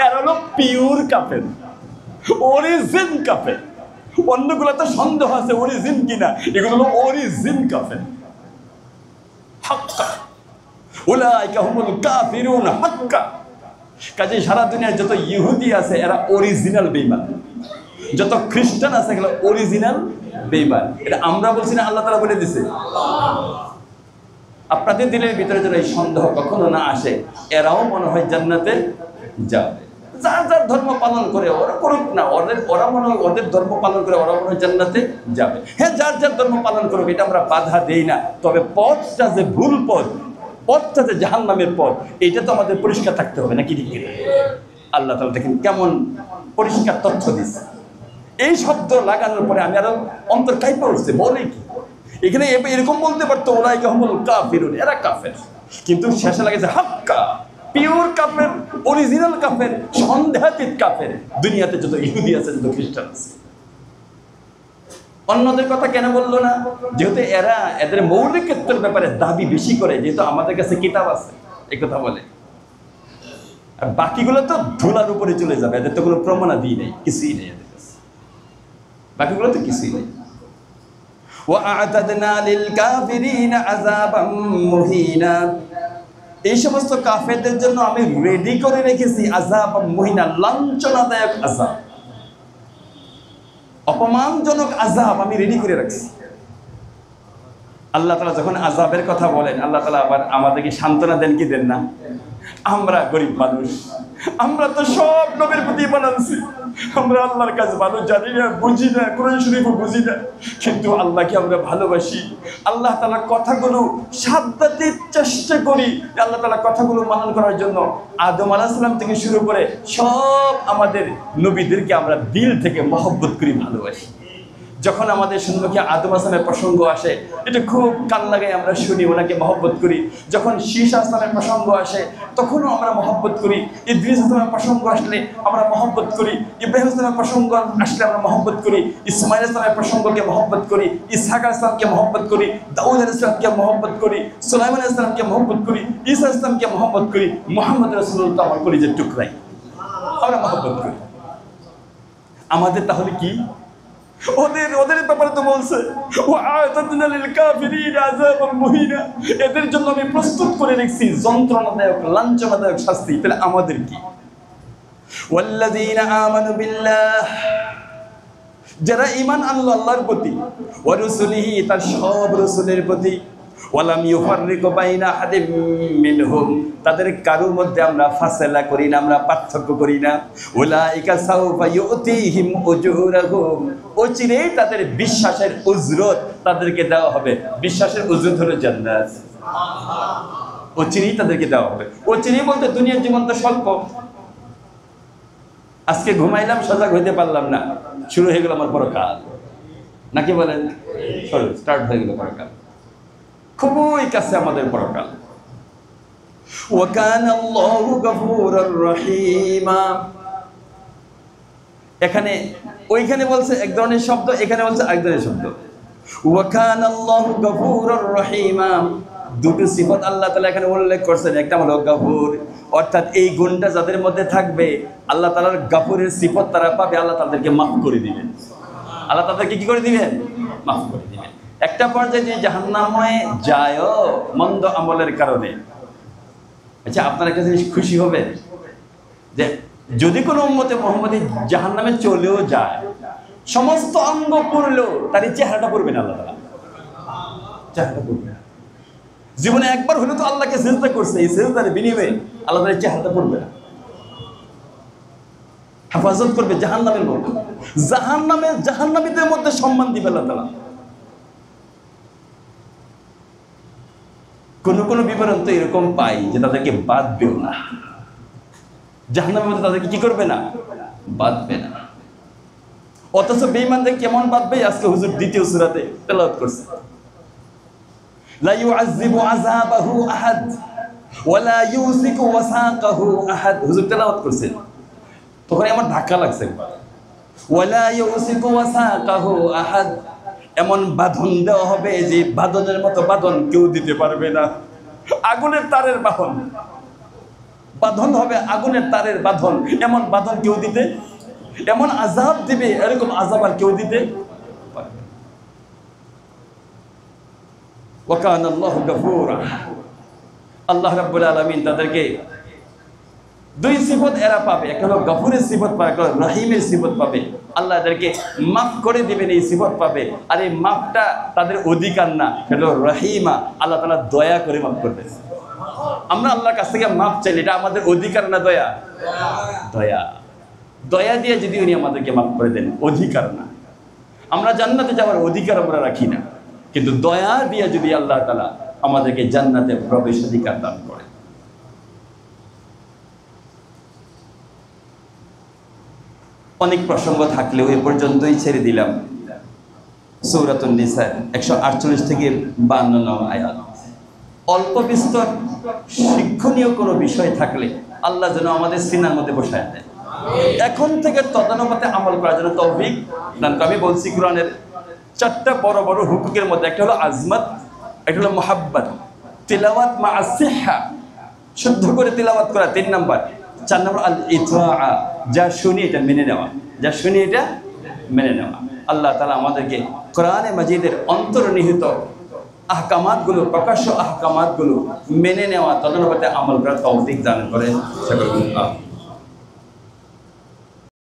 এরা হলো পিওর কাফের, অরিজিন কাফের। অন্যগুলো তো সন্দেহ আছে অরিজিন কিনা, এগুলো হলো অরিজিন কাফের, হাক্কা। উলাইকা হুমুল কাফিরুন হাক্কা। কাজে সারা দুনিয়ার যত ইহুদি আছে এরা অরিজিনাল বেঈমান, যত খ্রিস্টান আছে এগুলো অরিজিনাল বেঈমান। এটা আমরা বলছি না, আল্লাহ তাআলা বলে দিয়েছে। আপনাদের দিলের ভিতরে যেন এই সন্দেহ কখনো না আসে, এরাও মনে হয় জান্নাতে যাবে। যার যার ধর্ম পালন করে ওরা করুক না, ওরা মনে হয় ওদের ধর্ম পালন করে ওরা মনে হয় জান্নাতে যাবে। হ্যাঁ, যার যার ধর্ম পালন করবে, এটা আমরা বাধা দেই না। তবে পথটা যে ভুল পথটা যে জাহান্নামের পথ, এটা তো আমাদের পরিষ্কার থাকতে হবে নাকি? ঠিক কিনা? আল্লাহ তাআলা দেখেন কেমন পরিষ্কার তথ্য দিচ্ছে। এই শব্দ লাগানোর পরে আমি আরো অন্তর কাঁপা উঠছে, বলে কি এখানে এরকম বলতে পারতো, উলাইকা হুমুল কাফিরুন, এরা কাফের, কিন্তু শেষে লাগেছে হাক্কা, পিওর কাফের, অরিজিনাল কাফের, সন্দেহাতীত কাফের। দুনিয়াতে যত ইহুদি আছে, যত খ্রিস্টান আছে। অন্যদের কথা কেন বললো না? যেহেতু এরা এদের মৌলিকত্বের ব্যাপারে দাবি বেশি করে, যেহেতু আমাদের কাছে কিতাব আছে, এই কথা বলে। আর বাকিগুলো তো ধুলার উপরে চলে যাবে, এদের তো কোনো প্রমাণাদি নেই, কিছুই নেই এদের কাছে, বাকিগুলো তো কিছুই নেই। ওয়া'আতাদনা লিল কাফিরিনা আযাবাম মুহিনা, এই সমস্ত কাফেরদের জন্য আমি রেডি করে রেখেছি আযাবাম মুহিনা, লাঞ্ছনাদায়ক আযাব, অপমানজনক আযাব আমি রেডি করে রাখছি। আল্লাহ তাআলা যখন আযাবের কথা বলেন, আল্লাহ তাআলা আবার আমাদেরকে সান্ত্বনা দেন কি দেন না? আমরা গরিব মানুষ, আমরা তো সব নবীর প্রতি ঈমান আনছি, আমরা আল্লাহর কাছে ভালো জানি না, বুঝি না, কোরআন শরীফও বুঝি না, কিন্তু আল্লাহকে আমরা ভালোবাসি। আল্লাহ তাআলার কথাগুলো সাধ্যাতি চেষ্টা করি আল্লাহ তাআলার কথাগুলো পালন করার জন্য। আদম আলাইহিস সালাম থেকে শুরু করে সব আমাদের নবীদেরকে আমরা দিল থেকে মহব্বত করি, ভালোবাসি। যখন আমাদের সম্মুখে আদম আসলামের প্রসঙ্গ আসে, এটা খুব কান লাগায় আমরা শুনি, ওনাকে মহব্বত করি। যখন শীষ আসলামের প্রসঙ্গ আসে, তখনও আমরা মহব্বত করি। ইদ্রিস আসলামের প্রসঙ্গ আসলে আমরা মহব্বত করি। ইব্রাহিম আসলামের প্রসঙ্গ আসলে আমরা মহব্বত করি। ইসমাইল আসলামের প্রসঙ্গকে মহব্বত করি। ইসহাক আসলামকে মহব্বত করি। দাউদ আলাইহিসসালামকে মহব্বত করি। সুলাইমান আলাইহিসসালামকে মহব্বত করি। ঈসা আসলামকে মহব্বত করি। মুহাম্মদ রাসূলুল্লাহ আমার কলিজার টুকরাই, আমরা মহব্বত করি। আমাদের তাহলে কি? ওদের ব্যাপারে তো বলছে ওয়া'আতাদনা লিল কাফিরিনা আযাবাম মুহিনা, এদের জন্য আমি প্রস্তুত করে রেখেছি যন্ত্রণাদায়ক, লাঞ্ছনাদায়ক শাস্তি। তাহলে আমাদের কি? ওয়াল্লাযীনা আমানু বিল্লাহ, যারা ঈমান আনলো আল্লাহর প্রতি, ওয়া রাসূলিহি, তার সব রাসূলের প্রতি, ওয়ালাম ইউফাররিকু বাইনা আহাদিম মিনহুম, তাদের কারোর মধ্যে আমরা ফাসলা করি না, আমরা পার্থক্য করি না। উলাইকা সাউফা ইউতিহিম উজুরাহুম, অচিরেই তাদের বিশ্বাসের উজরত তাদেরকে দেওয়া হবে। বিশ্বাসের উজরত হলো জান্নাত, অচিরেই তাদেরকে দেওয়া হবে। অচিরেই বলতে দুনিয়ার জীবন তো স্বল্প। আজকে ঘুমাইলাম, সজাগ হইতে পারলাম না, শুরু হয়ে গেল আমার পরকাল। নাকি বলেন? চলো স্টার্ট হয়ে গেল পরকাল, খুবই কাছে আমাদের পরকাল। ওয়াকানা আল্লাহু গফুরুর রহিমা। এখানে ওইখানে বলছে এক ধরনের শব্দ, এখানে বলছে আরেক ধরনের শব্দ। ওয়াকানা আল্লাহু গফুরুর রহিমা, দুটো সিফত আল্লাহ তাআলা এখানে উল্লেখ করছেন। একটা হলো গফুর, অর্থাৎ এই গুণটা যাদের মধ্যে থাকবে আল্লাহ তাআলার গফুরের সিফত তারা পাবে, আল্লাহ তাদেরকে মাফ করে দিবেন। আল্লাহ তাদেরকে কি করে দিবেন? মাফ করে দিবেন। একটা পর্যায়ে যে জাহান্নামে যায় মন্দ আমলের কারণে, আচ্ছা আপনার একটা জিনিস খুশি হবে যে যদি কোনো উম্মতে মুহাম্মদী জাহান্নামে চলেও যায়, সমস্ত অঙ্গ পুরলেও তার চেহারাটা পড়বে না, আল্লাহ তাআলা চেহারাটা পড়বে না। জীবনে একবার হলে তো আল্লাহকে সিজদা করছে, এই সিজদার বিনিময়ে আল্লাহ তাআলা চেহারাটা পড়বে না, হেফাজত করবে জাহান্নামের মধ্যে। জাহান্নামীদের মধ্যে সম্মান দিবে আল্লাহ তাআলা। কোন কোন বিবরণ তো এরকম পাই যে তাদেরকে বাঁধবেও না, জাহান্নামের মধ্যে তাদেরকে কি করবে না? বাঁধবে না। অথচ বেঈমানদের কেমন বাঁধবে আজকে হুজুর দ্বিতীয় সূরাতে তেলাওয়াত করছে। লা ইউআযযিবু আযাবাহু আহাদ ওয়া লা ইউসিকু ওয়াসাকাহু আহাদ, হুজুর তেলাওয়াত করছে। তখন আমার ধাক্কা লাগছে একবার। ওয়া লা ইউসিকু ওয়াসাকাহু আহাদ, এমন বাঁধন দেওয়া হবে যে বাঁধনের মতো বাঁধন কেউ দিতে পারবে না। আগুনের তারের বাঁধন, বাঁধন হবে আগুনের তারের বাঁধন, এমন বাঁধন কেউ দিতে, এমন আযাব দিবে এরকম আযাব আর কেউ দিতে পারবে না। ওয়া কানা আল্লাহু গফুরা, আল্লাহ রাব্বুল আলামিন তাদেরকে দুই সিফত এরা পাবে, একটা হলো গফুরের সিফত পাবে, একটা হলো রহিমের সিফত পাবে। আল্লাহ এদেরকে মাফ করে দিবেন, এই সিফত পাবে। আর এই মাফটা তাদের অধিকার না, সেটা হলো রহিমা, আল্লাহ তাআলা দয়া করে মাফ করবে। আমরা আল্লাহর কাছ থেকে মাফ চাইলে এটা আমাদের অধিকার না দয়া? দয়া, দয়া দিয়ে যদি উনি আমাদেরকে মাফ করে দেন, অধিকার না। আমরা জান্নাতে যাওয়ার অধিকার আমরা রাখি না, কিন্তু দয়া দিয়ে যদি আল্লাহ তাআলা আমাদেরকে জান্নাতে প্রবেশ অধিকার দান করে। অনেক প্রসঙ্গ থাকলেও এ পর্যন্তই ছেড়ে দিলাম। সূরাতুন নিসা 148 থেকে 52 নং আয়াত। অল্প বিস্তর শিক্ষণীয় কোনো বিষয় থাকলে আল্লাহ যেন আমাদের সিনার মধ্যে বসায় দেয়, এখন থেকে তদানুপাতে আমল করার জন্য তৌফিক দান করে। আমি বলছি কোরআনের 4টা বড় বড় হুকুকের মধ্যে একটা হলো আজমত, একটা হলো মুহাব্বত, তিলাওয়াত মা আসিহা, শুদ্ধ করে তিলাওয়াত করা 3 নাম্বার। 4 নম্বর আল ইতআ, যা শুনি এটা মেনে নেওয়া, যা শুনি এটা মেনে নেওয়া। আল্লাহ তাআলা আমাদেরকে কোরআনে মাজিদের অন্তর্নিহিত আহকামাতগুলো, প্রকাশ্য আহকামাতগুলো মেনে নেওয়া, তদনুপাতে আমল করার তৌফিক দান করেন। সকলকে